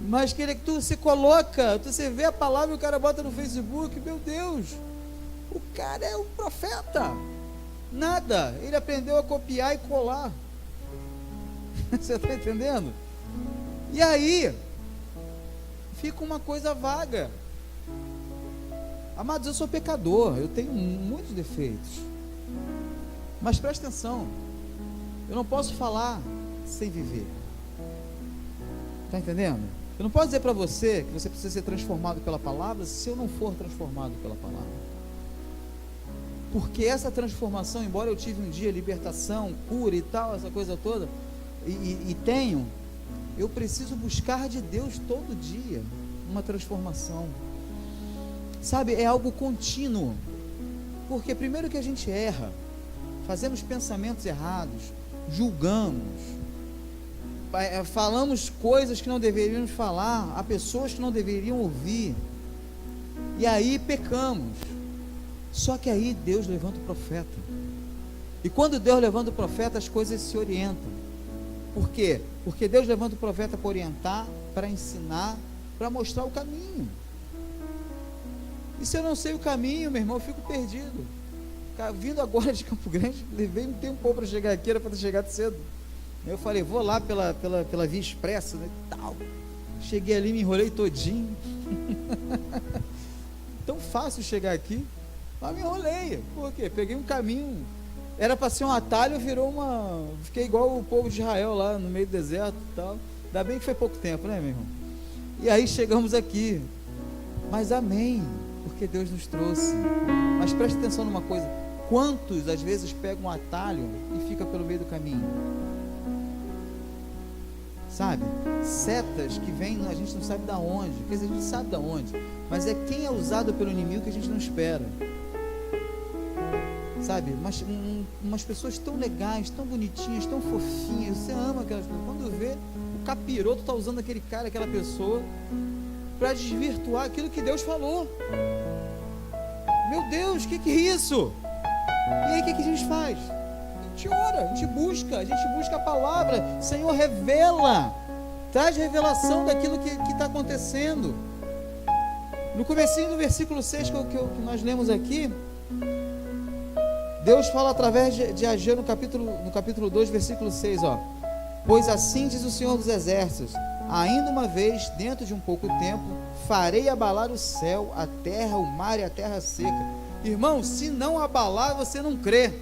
mas que você coloca, você vê a palavra e o cara bota no Facebook, meu Deus, o cara é um profeta. Nada, ele aprendeu a copiar e colar. Você está entendendo? E aí fica uma coisa vaga. Amados, eu sou pecador, eu tenho muitos defeitos, mas presta atenção, eu não posso falar sem viver. Está entendendo? Eu não posso dizer para você que você precisa ser transformado pela palavra se eu não for transformado pela palavra. Porque essa transformação, embora eu tive um dia libertação, cura e tal, essa coisa toda, e tenho, eu preciso buscar de Deus todo dia uma transformação. Sabe, é algo contínuo. Porque primeiro que a gente erra, fazemos pensamentos errados, julgamos, falamos coisas que não deveríamos falar, a pessoas que não deveriam ouvir, e aí pecamos. Só que aí Deus levanta o profeta, e quando Deus levanta o profeta, as coisas se orientam. Por quê? Porque Deus levanta o profeta para orientar, para ensinar, para mostrar o caminho. E se eu não sei o caminho, meu irmão, eu fico perdido. Vindo agora de Campo Grande, levei um tempo para chegar aqui, era para ter chegado cedo. Eu falei, vou lá pela via expressa, né, tal. Cheguei ali, me enrolei todinho. Tão fácil chegar aqui, mas me enrolei. Por quê? Peguei um caminho, era para ser um atalho, virou uma... Fiquei igual o povo de Israel lá no meio do deserto e tal. Ainda bem que foi pouco tempo, né, meu irmão? E aí chegamos aqui. Mas amém, porque Deus nos trouxe. Mas preste atenção numa coisa: quantos às vezes pegam um atalho e fica pelo meio do caminho? Sabe? Setas que vêm, a gente não sabe de onde. Quer dizer, a gente sabe de onde, mas é quem é usado pelo inimigo que a gente não espera. Sabe? Umas pessoas tão legais, tão bonitinhas, tão fofinhas, você ama aquelas pessoas. Quando vê, o capiroto está usando aquele cara, aquela pessoa, para desvirtuar aquilo que Deus falou. Meu Deus, o que é isso? E aí o que a gente faz? A gente ora, a gente busca a palavra. Senhor, revela, traz revelação daquilo que está acontecendo. No comecinho do versículo 6 que nós lemos aqui, Deus fala através de Ageu no capítulo 2, versículo 6, ó. Pois assim diz o Senhor dos Exércitos: ainda uma vez, dentro de um pouco tempo, farei abalar o céu, a terra, o mar e a terra seca. Irmão, se não abalar, você não crê.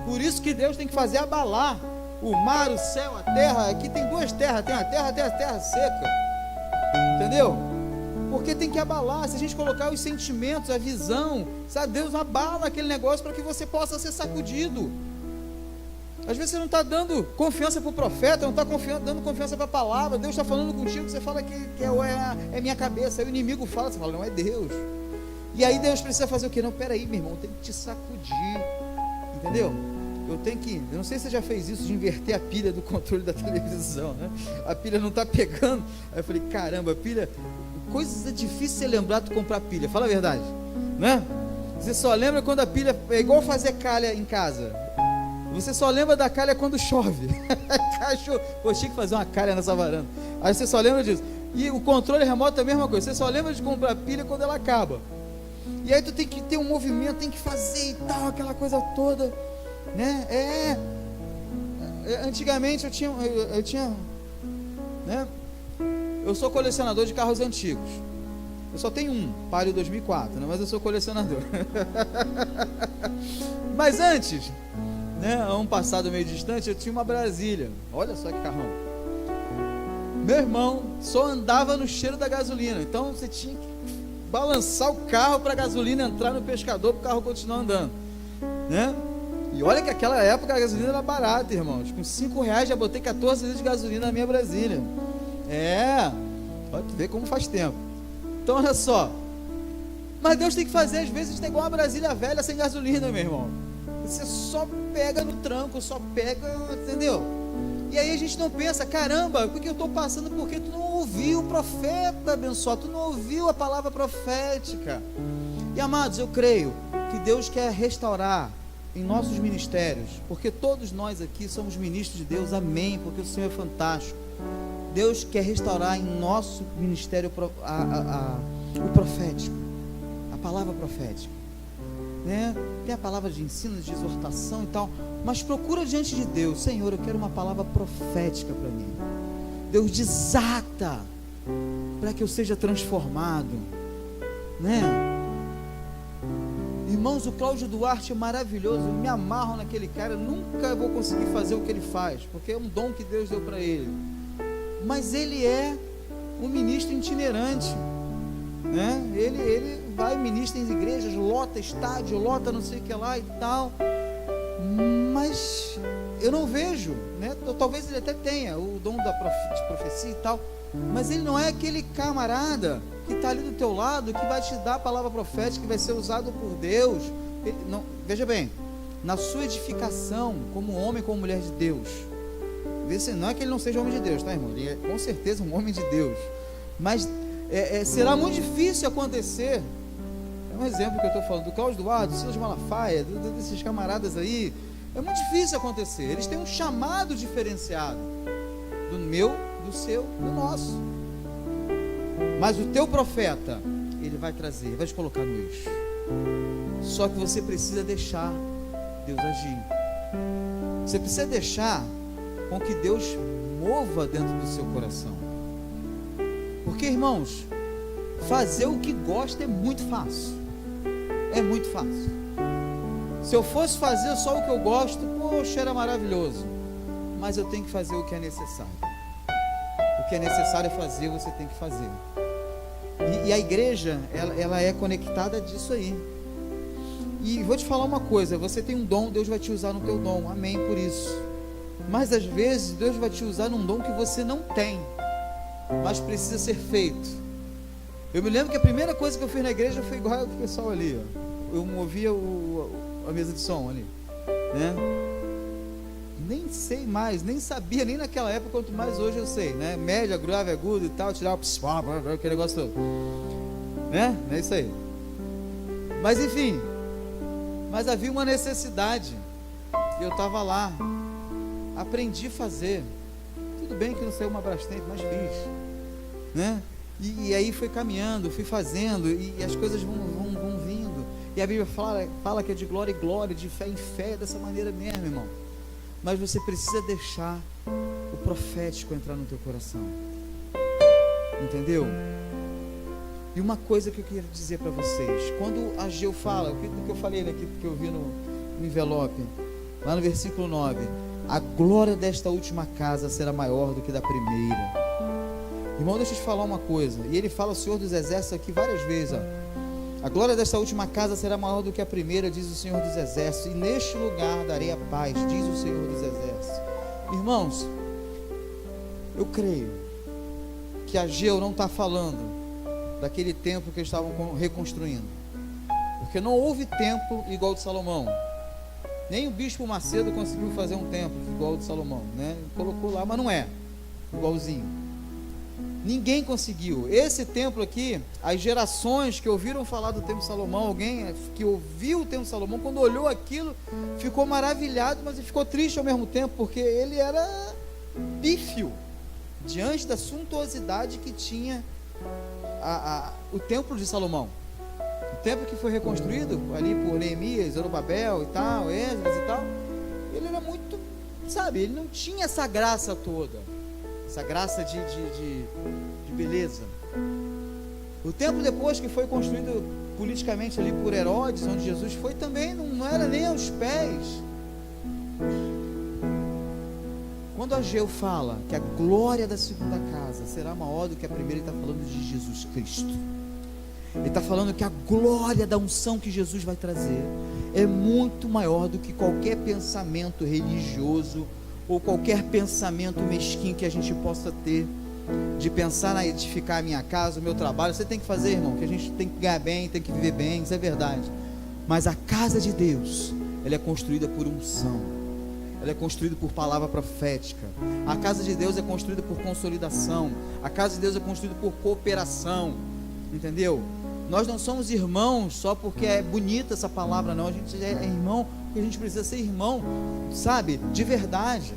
Por isso que Deus tem que fazer abalar o mar, o céu, a terra. Aqui tem duas terras, tem a terra, tem a terra seca. Entendeu? Porque tem que abalar. Se a gente colocar os sentimentos, a visão, sabe, Deus abala aquele negócio para que você possa ser sacudido. Às vezes você não está dando confiança para o profeta, não está dando confiança para a palavra. Deus está falando contigo, você fala que é minha cabeça. Aí o inimigo fala, você fala, não, é Deus. E aí Deus precisa fazer o quê? Não, peraí, meu irmão, tem que te sacudir. Entendeu? Eu não sei se você já fez isso, de inverter a pilha do controle da televisão, né? A pilha não está pegando. Aí eu falei, caramba, a pilha... Coisa difícil você lembrar de comprar pilha, fala a verdade, né? Você só lembra quando a pilha... É igual fazer calha em casa. Você só lembra da calha quando chove. Pô, tinha que fazer uma calha nessa varanda. Aí você só lembra disso. E o controle remoto é a mesma coisa. Você só lembra de comprar pilha quando ela acaba. E aí tu tem que ter um movimento, tem que fazer e tal, aquela coisa toda, né? Antigamente eu tinha, né? Eu sou colecionador de carros antigos. Eu só tenho um, Palio 2004, né? Mas eu sou colecionador. Mas antes, né, a um passado meio distante, eu tinha uma Brasília. Olha só que carrão. Meu irmão só andava no cheiro da gasolina. Então você tinha que balançar o carro para a gasolina entrar no pescador, para o carro continuar andando, né? E olha que naquela época a gasolina era barata, irmãos. Com R$5 já botei 14 litros de gasolina na minha Brasília. Olha, tu vê como faz tempo. Então olha só. Mas Deus tem que fazer, às vezes, tem igual uma Brasília velha sem gasolina, meu irmão. Você só pega no tranco, só pega, entendeu? E aí a gente não pensa, caramba, por que eu estou passando? Porque tu não ouviu o profeta abençoado, tu não ouviu a palavra profética. E amados, eu creio que Deus quer restaurar em nossos ministérios, porque todos nós aqui somos ministros de Deus, amém, porque o Senhor é fantástico. Deus quer restaurar em nosso ministério o profético, a palavra profética, né? Tem a palavra de ensino, de exortação e tal, mas procura diante de Deus: Senhor, eu quero uma palavra profética para mim. Deus desata para que eu seja transformado, né? Irmãos, o Cláudio Duarte é maravilhoso, eu me amarro naquele cara, eu nunca vou conseguir fazer o que ele faz, porque é um dom que Deus deu para ele, mas ele é um ministro itinerante, né? Ele vai, ministra em igrejas, lota estádio, lota não sei o que lá e tal, mas eu não vejo, né? Talvez ele até tenha o dom de profecia e tal, mas ele não é aquele camarada que está ali do teu lado, que vai te dar a palavra profética, que vai ser usado por Deus. Ele não, veja bem, na sua edificação, como homem, como mulher de Deus, não é que ele não seja homem de Deus, tá, irmão? Ele é com certeza um homem de Deus, mas será muito difícil acontecer. É um exemplo que eu estou falando do Cláudio Duarte, do Silas Malafaia, desses camaradas aí. É muito difícil acontecer. Eles têm um chamado diferenciado do meu, do seu, do nosso. Mas o teu profeta, ele vai trazer, vai te colocar no eixo. Só que você precisa deixar Deus agir. Você precisa deixar com que Deus mova dentro do seu coração. Porque, irmãos, fazer o que gosta é muito fácil. É muito fácil. Se eu fosse fazer só o que eu gosto, poxa, era maravilhoso. Mas eu tenho que fazer o que é necessário. O que é necessário fazer, você tem que fazer. E a igreja, ela é conectada disso aí. E vou te falar uma coisa: você tem um dom, Deus vai te usar no teu dom, amém por isso. Mas às vezes Deus vai te usar num dom que você não tem, mas precisa ser feito. Eu me lembro que a primeira coisa que eu fiz na igreja foi igual ao pessoal ali, ó. Eu movia a mesa de som ali, né? Nem sei mais, nem sabia, nem naquela época, quanto mais hoje eu sei, né? Média, grave, agudo e tal, tirar aquele negócio todo, né? É isso aí. Mas enfim, mas havia uma necessidade, e eu estava lá, aprendi a fazer. Tudo bem que não saiu uma Brastemp, mas fiz, né? E aí foi caminhando, fui fazendo, e as coisas vão vindo. E a Bíblia fala que é de glória em glória, de fé em fé, dessa maneira mesmo, irmão. Mas você precisa deixar o profético entrar no teu coração, entendeu? E uma coisa que eu queria dizer para vocês: quando Ageu fala, o que eu falei aqui, que eu vi no envelope, lá no versículo 9: a glória desta última casa será maior do que da primeira. Irmão, deixa eu te falar uma coisa, e ele fala, o Senhor dos Exércitos aqui várias vezes, ó. A glória desta última casa será maior do que a primeira, diz o Senhor dos Exércitos, e neste lugar darei a paz, diz o Senhor dos Exércitos. Irmãos, eu creio que Ageu não está falando daquele templo que eles estavam reconstruindo, porque não houve templo igual ao de Salomão. Nem o bispo Macedo conseguiu fazer um templo igual ao de Salomão, né? Colocou lá, mas não é igualzinho. Ninguém conseguiu. Esse templo aqui, as gerações que ouviram falar do templo de Salomão, alguém que ouviu o templo de Salomão, quando olhou aquilo, ficou maravilhado, mas ficou triste ao mesmo tempo, porque ele era pífio diante da suntuosidade que tinha o templo de Salomão. O templo que foi reconstruído ali por Neemias, Zorobabel e tal, Esdras e tal, ele era muito, sabe, ele não tinha essa graça toda, essa graça de beleza. O templo depois que foi construído politicamente ali por Herodes, onde Jesus foi, também não era nem aos pés. Quando Ageu fala que a glória da segunda casa será maior do que a primeira, ele está falando de Jesus Cristo. Ele está falando que a glória da unção que Jesus vai trazer é muito maior do que qualquer pensamento religioso ou qualquer pensamento mesquinho que a gente possa ter, de pensar na edificar a minha casa, o meu trabalho. Você tem que fazer, irmão, que a gente tem que ganhar bem, tem que viver bem, isso é verdade. Mas a casa de Deus, ela é construída por unção, ela é construída por palavra profética. A casa de Deus é construída por consolidação. A casa de Deus é construída por cooperação, entendeu? Nós não somos irmãos só porque é bonita essa palavra, não. A gente é irmão porque a gente precisa ser irmão, sabe, de verdade.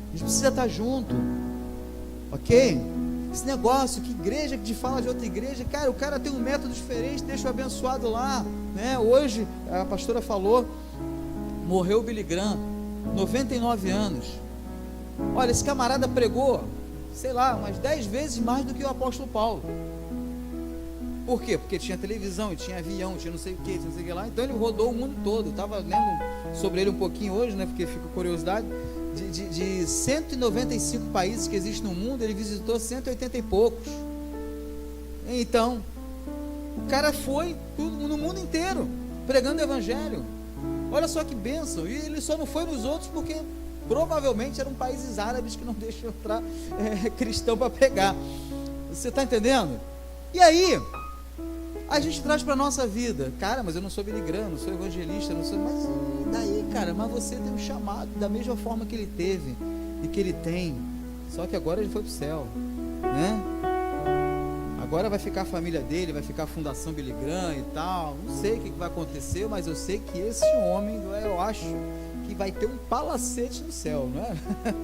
A gente precisa estar junto, ok? Esse negócio, que igreja que te fala de outra igreja, cara, o cara tem um método diferente, deixa o abençoado lá, né? Hoje, a pastora falou, morreu o Billy Graham, 99 anos. Olha, esse camarada pregou, sei lá, umas 10 vezes mais do que o apóstolo Paulo. Por quê? Porque tinha televisão, tinha avião, tinha não sei o que, não sei o que lá. Então ele rodou o mundo todo. Estava lendo sobre ele um pouquinho hoje, né? Porque fica curiosidade. De 195 países que existem no mundo, ele visitou 180 e poucos. Então, o cara foi no mundo inteiro, pregando o evangelho. Olha só que bênção. E ele só não foi nos outros porque provavelmente eram países árabes que não deixam entrar cristão para pregar. Você está entendendo? E aí, a gente traz para a nossa vida, cara, mas eu não sou Billy Graham, não sou evangelista, não sou, mas e daí, cara? Mas você tem um chamado da mesma forma que ele teve e que ele tem, só que agora ele foi para o céu, né? Agora vai ficar a família dele, vai ficar a Fundação Billy Graham e tal, não sei o que vai acontecer, mas eu sei que esse homem, eu acho que vai ter um palacete no céu, não é?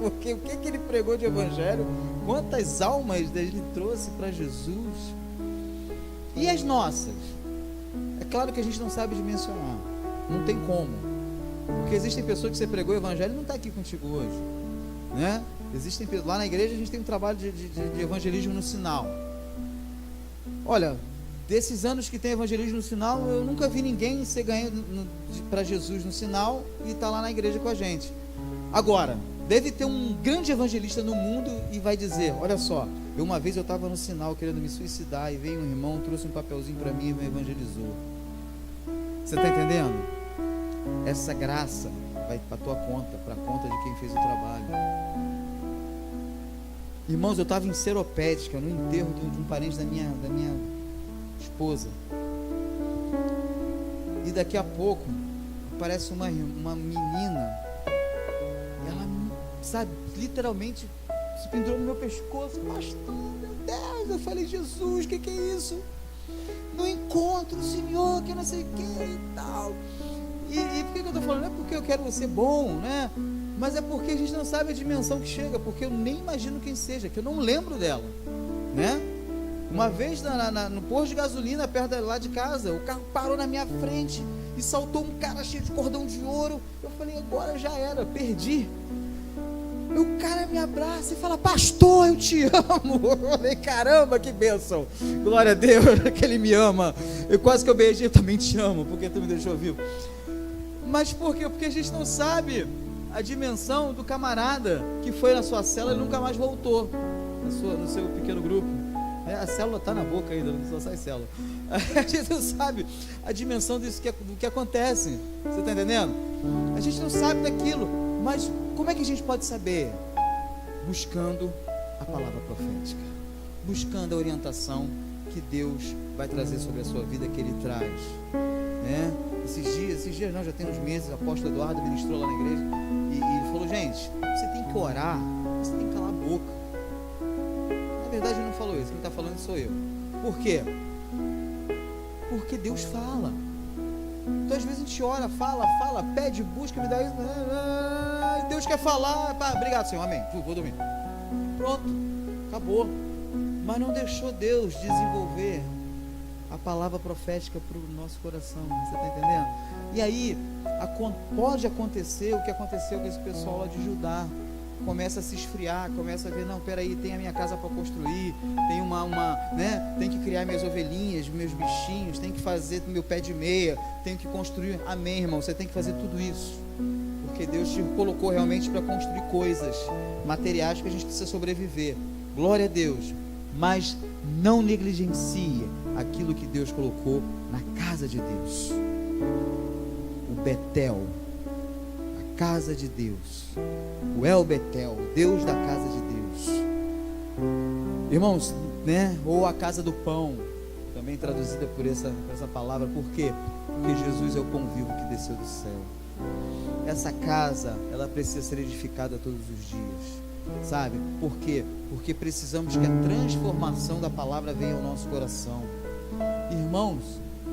Porque o que ele pregou de evangelho, quantas almas ele trouxe para Jesus. E as nossas? É claro que a gente não sabe dimensionar, não tem como, porque existem pessoas que você pregou o evangelho e não está aqui contigo hoje, né? Existem, lá na igreja a gente tem um trabalho de evangelismo no sinal. Olha, desses anos que tem evangelismo no sinal, eu nunca vi ninguém ser ganho para Jesus no sinal e estar lá na igreja com a gente. Agora, deve ter um grande evangelista no mundo e vai dizer, olha só, uma vez eu estava no sinal querendo me suicidar e veio um irmão, trouxe um papelzinho para mim e me evangelizou. Você está entendendo? Essa graça vai para a tua conta, para a conta de quem fez o trabalho. Irmãos, eu estava em Seropédica, no enterro de um parente da minha esposa. E daqui a pouco aparece uma menina. Ela, sabe, literalmente se pendurou no meu pescoço. Pastor, meu Deus, eu falei, Jesus, o que é isso? No encontro, Senhor, que eu não sei o que e tal. E por que eu estou falando? Não é porque eu quero ser bom, né? Mas é porque a gente não sabe a dimensão que chega, porque eu nem imagino quem seja, que eu não lembro dela, né? Uma vez no posto de gasolina, perto lá de casa, o carro parou na minha frente e saltou um cara cheio de cordão de ouro. Eu falei, agora já era, perdi. E o cara me abraça e fala, pastor, eu te amo. Eu falei, caramba, que bênção, glória a Deus, que ele me ama. Eu quase que eu beijei, eu também te amo, porque tu me deixou vivo. Mas por quê? Porque a gente não sabe a dimensão do camarada que foi na sua célula e nunca mais voltou no seu pequeno grupo. A célula está na boca ainda, só sai célula. A gente não sabe a dimensão do que acontece. Você está entendendo? A gente não sabe daquilo. Mas como é que a gente pode saber? Buscando a palavra profética, buscando a orientação que Deus vai trazer sobre a sua vida, que Ele traz, né? Esses dias não, já tem uns meses, o apóstolo Eduardo ministrou lá na igreja e ele falou, gente, você tem que orar, você tem que calar a boca. Na verdade ele não falou isso, quem está falando sou eu. Por quê? Porque Deus fala. Então às vezes a gente ora, fala, pede, busca, me dá isso, Deus quer falar, obrigado Senhor, amém, vou dormir, pronto, acabou. Mas não deixou Deus desenvolver a palavra profética para o nosso coração. Você está entendendo? E aí pode acontecer o que aconteceu com esse pessoal lá de Judá. Começa a se esfriar, começa a ver, não, peraí, tem a minha casa para construir, tem né, tem que criar minhas ovelhinhas, meus bichinhos, tem que fazer meu pé de meia, tenho que construir. Amém, irmão, você tem que fazer tudo isso, porque Deus te colocou realmente para construir coisas materiais que a gente precisa sobreviver. Glória a Deus. Mas não negligencie aquilo que Deus colocou na casa de Deus. O Betel, a casa de Deus. O El Betel, Deus da casa de Deus. Irmãos, né? Ou a casa do pão, também traduzida por essa palavra. Por quê? Porque Jesus é o pão vivo que desceu do céu. Essa casa, ela precisa ser edificada todos os dias. Sabe? Por quê? Porque precisamos que a transformação da palavra venha ao nosso coração. Irmãos,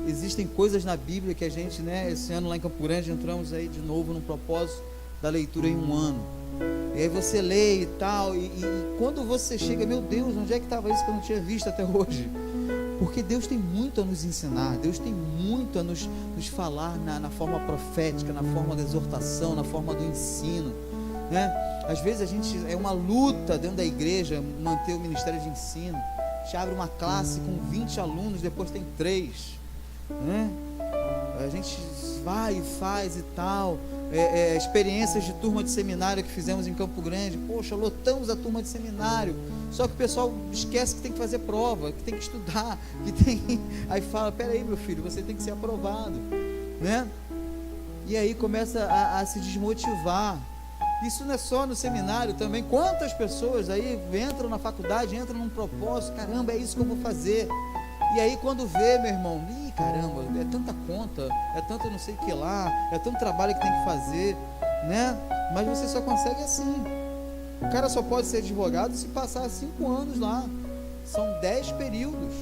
existem coisas na Bíblia que a gente, né, esse ano lá em Campo Grande entramos aí de novo no propósito da leitura em um ano. E aí você lê e tal, e quando você chega, meu Deus, onde é que estava isso que eu não tinha visto até hoje? Porque Deus tem muito a nos ensinar, Deus tem muito a nos falar na forma profética, na forma da exortação, na forma do ensino, né? Às vezes a gente, é uma luta dentro da igreja manter o ministério de ensino. A gente abre uma classe com 20 alunos, depois tem 3, né? A gente vai e faz e tal, experiências de turma de seminário que fizemos em Campo Grande, poxa, lotamos a turma de seminário, só que o pessoal esquece que tem que fazer prova, que tem que estudar, aí fala, peraí meu filho, você tem que ser aprovado, né? E aí começa a se desmotivar. Isso não é só no seminário também, quantas pessoas aí entram na faculdade, entram num propósito, caramba, é isso que eu vou fazer, e aí quando vê, meu irmão, caramba, é tanta conta, é tanto não sei o que lá, é tanto trabalho que tem que fazer, né? Mas você só consegue assim. O cara só pode ser advogado se passar 5 anos lá. São 10 períodos,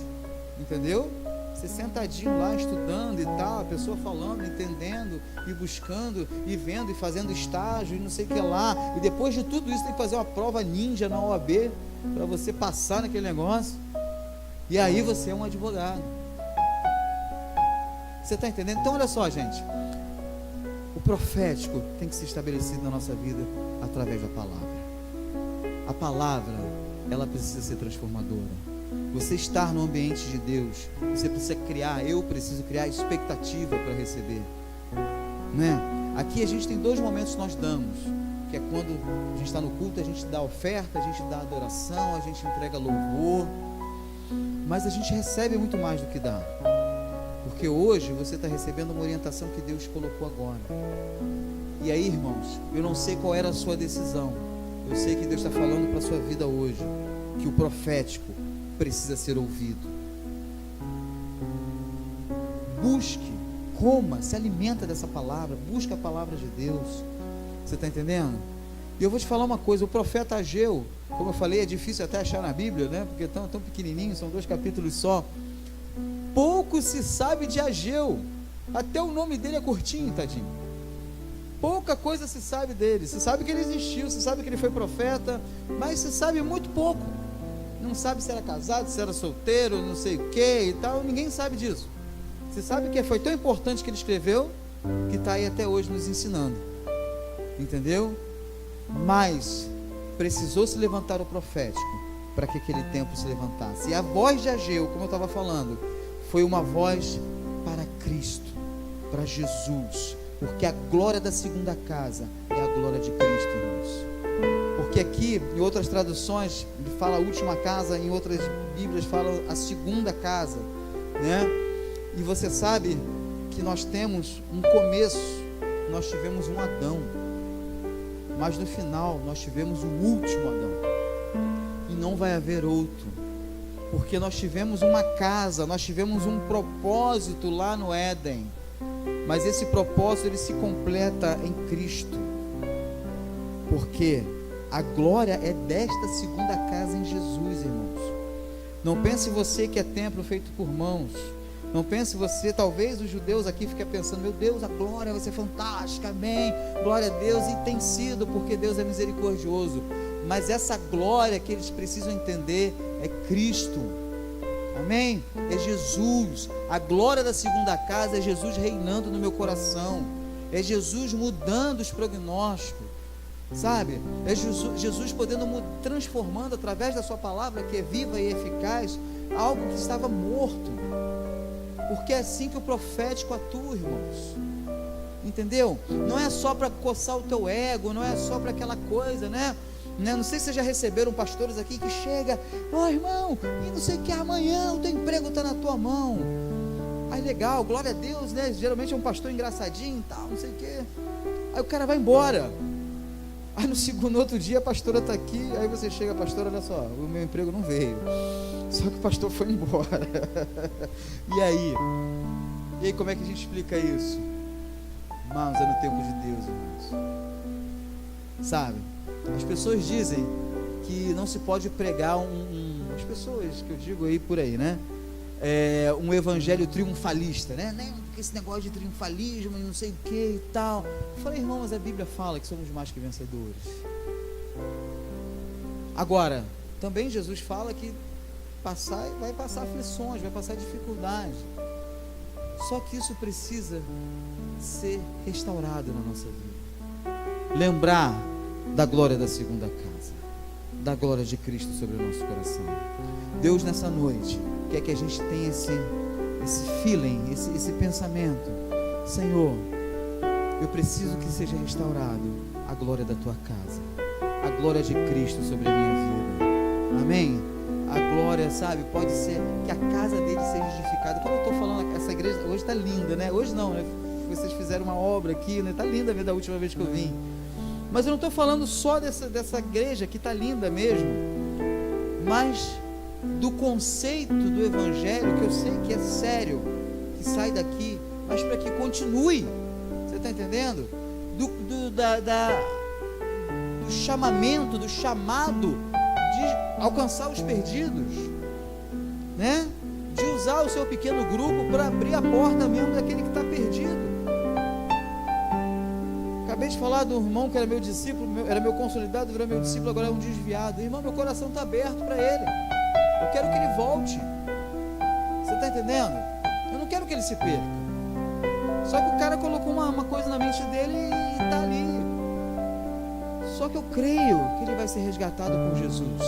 entendeu? Você sentadinho lá estudando e tal, a pessoa falando, entendendo e buscando e vendo e fazendo estágio e não sei o que lá, e depois de tudo isso tem que fazer uma prova ninja na OAB para você passar naquele negócio, e aí você é um advogado. Você está entendendo? Então olha só, gente, o profético tem que ser estabelecido na nossa vida através da palavra. A palavra, ela precisa ser transformadora. Você estar no ambiente de Deus, você precisa criar, eu preciso criar expectativa para receber, né? Aqui a gente tem 2 momentos que nós damos, que é quando a gente está no culto, a gente dá oferta, a gente dá adoração, a gente entrega louvor, mas a gente recebe muito mais do que dá, porque hoje você está recebendo uma orientação que Deus colocou agora. E aí, irmãos, eu não sei qual era a sua decisão, eu sei que Deus está falando para a sua vida hoje, que o profético precisa ser ouvido. Busque, coma, se alimenta dessa palavra, busque a palavra de Deus. Você está entendendo? E eu vou te falar uma coisa, o profeta Ageu, como eu falei, é difícil até achar na Bíblia, né? Porque tão pequenininho, são 2 capítulos só. Pouco se sabe de Ageu, até o nome dele é curtinho, tadinho. Pouca coisa se sabe dele. Se sabe que ele existiu, se sabe que ele foi profeta, mas se sabe muito pouco. Não sabe se era casado, se era solteiro, não sei o que e tal, ninguém sabe disso. Você sabe que foi tão importante que ele escreveu, que está aí até hoje nos ensinando, entendeu? Mas precisou se levantar o profético para que aquele tempo se levantasse. E a voz de Ageu, como eu estava falando, foi uma voz para Cristo, para Jesus, porque a glória da segunda casa é a glória de Cristo, irmãos. Porque aqui, em outras traduções, fala a última casa, em outras Bíblias fala a segunda casa, né? E você sabe que nós temos um começo, nós tivemos um Adão, mas no final nós tivemos o último Adão, e não vai haver outro, porque nós tivemos uma casa, nós tivemos um propósito lá no Éden, mas esse propósito ele se completa em Cristo, porque a glória é desta segunda casa em Jesus, irmãos. Não pense você que é templo feito por mãos. Não pense você, talvez os judeus aqui fiquem pensando, meu Deus, a glória vai ser fantástica, amém, glória a Deus, e tem sido, porque Deus é misericordioso, mas essa glória que eles precisam entender é Cristo, amém, é Jesus. A glória da segunda casa é Jesus reinando no meu coração, é Jesus mudando os prognósticos, sabe, é Jesus podendo transformando através da sua palavra, que é viva e eficaz, algo que estava morto, porque é assim que o profético atua, irmãos, entendeu? Não é só para coçar o teu ego, não é só para aquela coisa, né? Não sei se vocês já receberam pastores aqui que chega, irmão, e não sei o que, amanhã o teu emprego está na tua mão, aí legal, glória a Deus, né? Geralmente é um pastor engraçadinho e tal, não sei o que, aí o cara vai embora, aí no outro dia a pastora está aqui, aí você chega, pastor, olha só, o meu emprego não veio, só que o pastor foi embora. E aí como é que a gente explica isso? Irmãos, é no tempo de Deus, irmãos, sabe, as pessoas dizem que não se pode pregar as pessoas que eu digo aí por aí, né, um evangelho triunfalista, né, nem esse negócio de triunfalismo e não sei o que e tal. Eu falei, irmão, mas a Bíblia fala que somos mais que vencedores. Agora, também Jesus fala que vai passar aflições, vai passar dificuldade. Só que isso precisa ser restaurado na nossa vida. Lembrar da glória da segunda casa, da glória de Cristo sobre o nosso coração. Deus, nessa noite, quer que a gente tenha esse feeling, esse pensamento. Senhor, eu preciso que seja restaurado a glória da tua casa, a glória de Cristo sobre a minha vida. Amém? A glória, sabe, pode ser que a casa dele seja edificada. Quando eu estou falando, essa igreja hoje está linda, né? Hoje não, né? Vocês fizeram uma obra aqui, né? Está linda da última vez que eu vim. Mas eu não estou falando só dessa igreja que está linda mesmo, mas do conceito do evangelho, que eu sei que é sério, que sai daqui, mas para que continue. Você está entendendo? Do chamamento, do chamado de alcançar os perdidos, né? De usar o seu pequeno grupo para abrir a porta mesmo daquele que está perdido. Acabei de falar do irmão que era meu discípulo, era meu consolidado, virou meu discípulo, agora é um desviado. Irmão, meu coração está aberto para ele. Eu quero que ele volte. Você está entendendo? Eu não quero que ele se perca. Só que o cara colocou uma coisa na mente dele e está ali. Só que eu creio que ele vai ser resgatado por Jesus.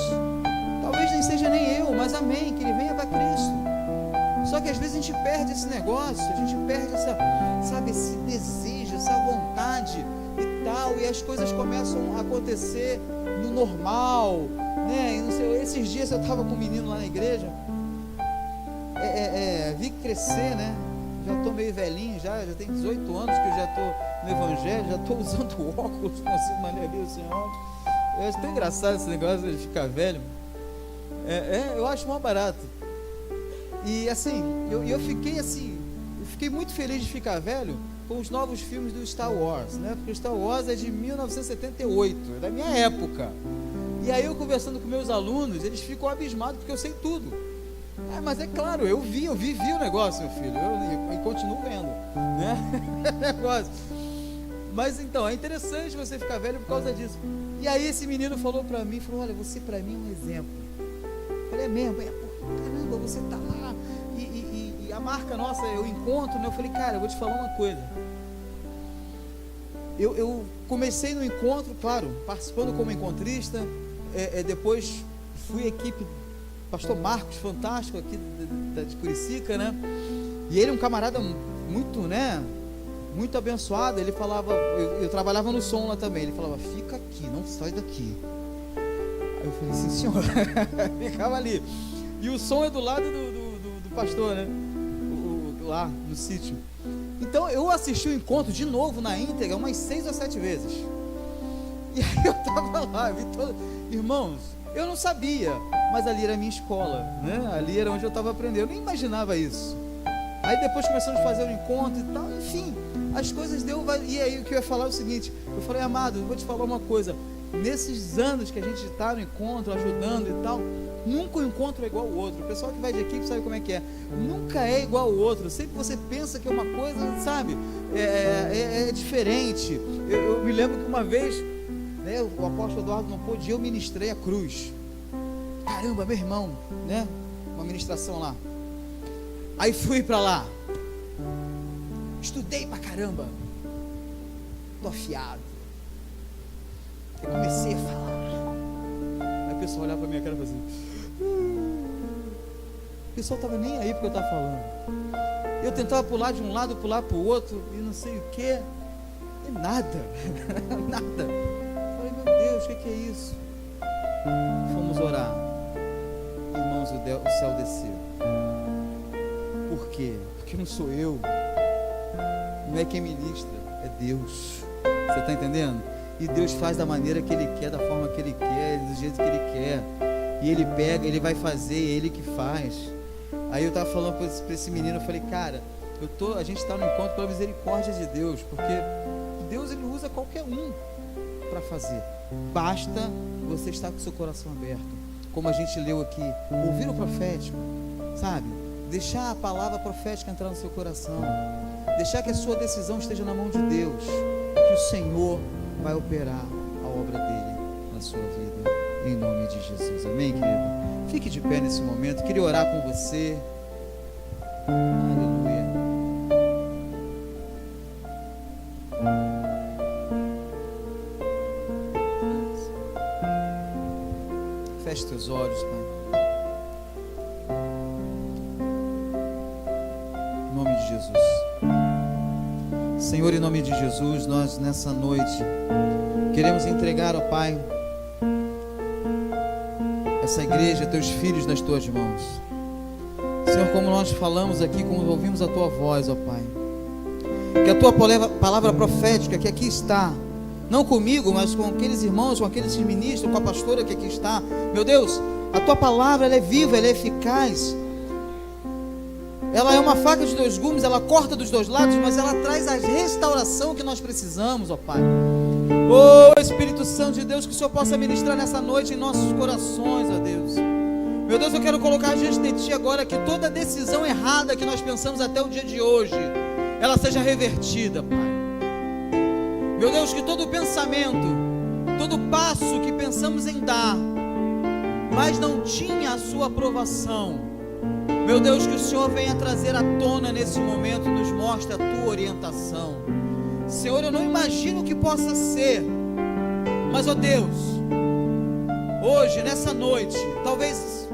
Talvez nem seja nem eu, mas amém, que ele venha para Cristo. Só que às vezes a gente perde esse negócio, a gente perde esse desejo, essa vontade e tal, e as coisas começam a acontecer no normal, né? E não sei, esses dias eu estava com um menino lá na igreja, vi crescer, né? Já estou meio velhinho, já tem 18 anos que eu já estou no evangelho, já estou usando óculos, não consigo mais ler o Senhor. Eu acho tão engraçado esse negócio de ficar velho. Eu acho mó barato. E assim, eu fiquei muito feliz de ficar velho com os novos filmes do Star Wars, né? Porque o Star Wars é de 1978, é da minha época. E aí eu conversando com meus alunos, eles ficam abismados porque eu sei tudo. Mas é claro, eu vivi o negócio, meu filho, eu continuo vendo, né? Negócio. Mas então, é interessante você ficar velho por causa disso. E aí esse menino falou pra mim, olha, você pra mim é um exemplo. Eu falei, é mesmo? Caramba, você tá lá, e a marca nossa, eu encontro, né? Eu falei, cara, eu vou te falar uma coisa. Eu comecei no encontro, claro, participando como encontrista, depois fui equipe pastor Marcos, fantástico aqui de Curicica, né? E ele é um camarada muito, né? Muito abençoado. Ele falava, eu trabalhava no som lá também. Ele falava, fica aqui, não sai daqui. Aí eu falei, sim senhor. Ficava ali. E o som é do lado do pastor, né? Lá no sítio. Então eu assisti o encontro de novo na íntegra umas 6 ou 7 vezes. E aí eu tava lá, vi todo... Irmãos, eu não sabia, mas ali era a minha escola, né? Ali era onde eu estava aprendendo. Eu nem imaginava isso. Aí depois começamos a fazer o encontro e tal, enfim, as coisas deu. E aí o que eu ia falar é o seguinte: eu falei, amado, eu vou te falar uma coisa. Nesses anos que a gente está no encontro, ajudando e tal, nunca o encontro é igual ao outro. O pessoal que vai de equipe sabe como é que é. Nunca é igual ao outro. Sempre você pensa que é uma coisa, sabe, é diferente. Eu me lembro que uma vez, né, o apóstolo Eduardo não pôde, eu ministrei a cruz. Caramba, meu irmão, né? Uma ministração lá. Aí fui para lá. Estudei pra caramba. Tô afiado. Eu comecei a falar. Aí o pessoal olhava pra minha cara e falava assim. O pessoal tava nem aí porque eu tava falando. Eu tentava pular de um lado, pular pro outro e não sei o que. E nada. Nada. Falei, meu Deus, o que é isso? Fomos orar. Irmãos, o céu desceu. Por quê? Porque não sou eu. Não é quem ministra, é Deus. Você está entendendo? E Deus faz da maneira que Ele quer, da forma que Ele quer, do jeito que Ele quer. E Ele pega, Ele vai fazer, é Ele que faz. Aí eu estava falando para esse menino, eu falei, cara, a gente está no encontro pela misericórdia de Deus, porque Deus Ele usa qualquer um para fazer. Basta você estar com o seu coração aberto. Como a gente leu aqui, ouvir o profético, sabe? Deixar a palavra profética entrar no seu coração. Deixar que a sua decisão esteja na mão de Deus. Que o Senhor vai operar a obra dele na sua vida, em nome de Jesus. Amém, querido? Fique de pé nesse momento. Queria orar com você. Aleluia. Feche teus olhos, Pai. Em nome de Jesus. Senhor, em nome de Jesus, nós nessa noite queremos entregar, ó Pai, essa igreja, teus filhos nas tuas mãos. Senhor, como nós falamos aqui, como ouvimos a tua voz, ó Pai, que a tua palavra profética que aqui está, não comigo, mas com aqueles irmãos, com aqueles ministros, com a pastora que aqui está, meu Deus, a tua palavra ela é viva, ela é eficaz, ela é uma faca de dois gumes, ela corta dos dois lados, mas ela traz a restauração que nós precisamos, ó Pai. Oh Espírito Santo de Deus, que o Senhor possa ministrar nessa noite em nossos corações, ó Deus. Meu Deus, eu quero colocar diante de Ti agora que toda decisão errada que nós pensamos até o dia de hoje, ela seja revertida, Pai. Meu Deus, que todo pensamento, todo passo que pensamos em dar, mas não tinha a sua aprovação, meu Deus, que o Senhor venha trazer à tona nesse momento, nos mostre a tua orientação. Senhor, eu não imagino o que possa ser, mas ó Deus, hoje, nessa noite, talvez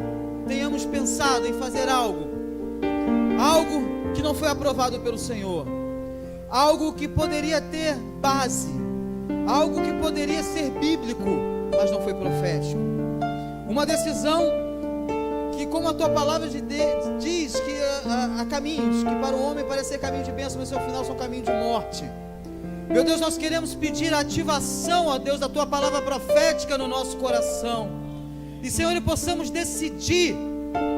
tenhamos pensado em fazer algo que não foi aprovado pelo Senhor, algo que poderia ter base, algo que poderia ser bíblico, mas não foi profético, uma decisão que, como a tua palavra diz, que há caminhos, que para o homem parece ser caminho de bênção, mas no seu final são caminho de morte. Meu Deus, nós queremos pedir a ativação, ó Deus, da tua palavra profética no nosso coração, e Senhor, e possamos decidir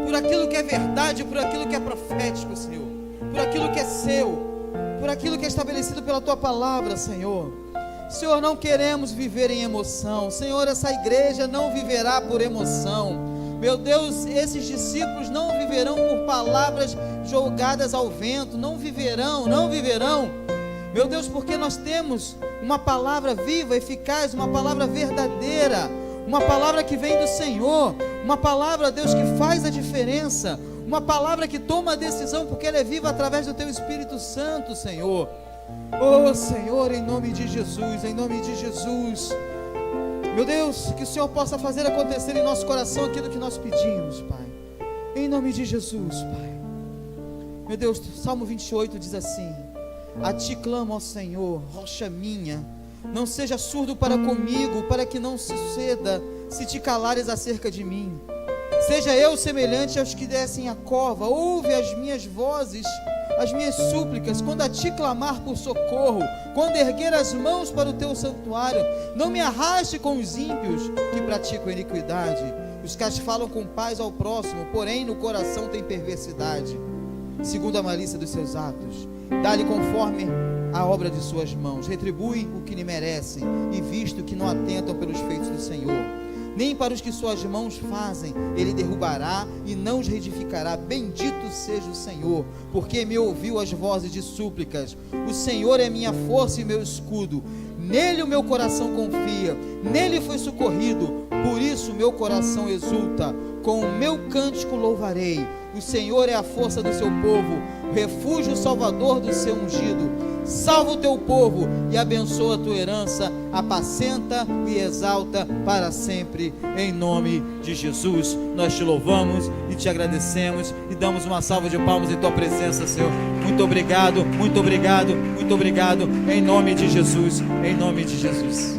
por aquilo que é verdade, por aquilo que é profético, Senhor, por aquilo que é seu, por aquilo que é estabelecido pela tua palavra, Senhor. Senhor, não queremos viver em emoção, Senhor, essa igreja não viverá por emoção. Meu Deus, esses discípulos não viverão por palavras jogadas ao vento, não viverão, meu Deus, porque nós temos uma palavra viva, eficaz, uma palavra verdadeira, uma palavra que vem do Senhor, uma palavra, Deus, que faz a diferença, uma palavra que toma a decisão, porque ela é viva através do Teu Espírito Santo, Senhor. Oh Senhor, em nome de Jesus, em nome de Jesus, meu Deus, que o Senhor possa fazer acontecer em nosso coração aquilo que nós pedimos, Pai, em nome de Jesus, Pai. Meu Deus, Salmo 28 diz assim: a Ti clamo, ó Senhor, rocha minha, não seja surdo para comigo, para que não suceda se Te calares acerca de mim. Seja eu semelhante aos que descem a cova, ouve as minhas vozes, as minhas súplicas, quando a Ti clamar por socorro, quando erguer as mãos para o Teu santuário. Não me arraste com os ímpios que praticam iniquidade, os que falam com paz ao próximo, porém no coração tem perversidade, segundo a malícia dos seus atos. Dá-lhe conforme a obra de suas mãos, retribui o que lhe merecem, e visto que não atentam pelos feitos do Senhor, nem para os que suas mãos fazem, ele derrubará e não os reedificará. Bendito seja o Senhor, porque me ouviu as vozes de súplicas. O Senhor é minha força e meu escudo, nele o meu coração confia, nele foi socorrido, por isso meu coração exulta, com o meu cântico louvarei. O Senhor é a força do seu povo, o refúgio salvador do seu ungido. Salva o teu povo e abençoa a tua herança, apacenta e exalta para sempre, em nome de Jesus. Nós te louvamos e te agradecemos e damos uma salva de palmas em tua presença, Senhor. Muito obrigado, muito obrigado, muito obrigado, em nome de Jesus, em nome de Jesus.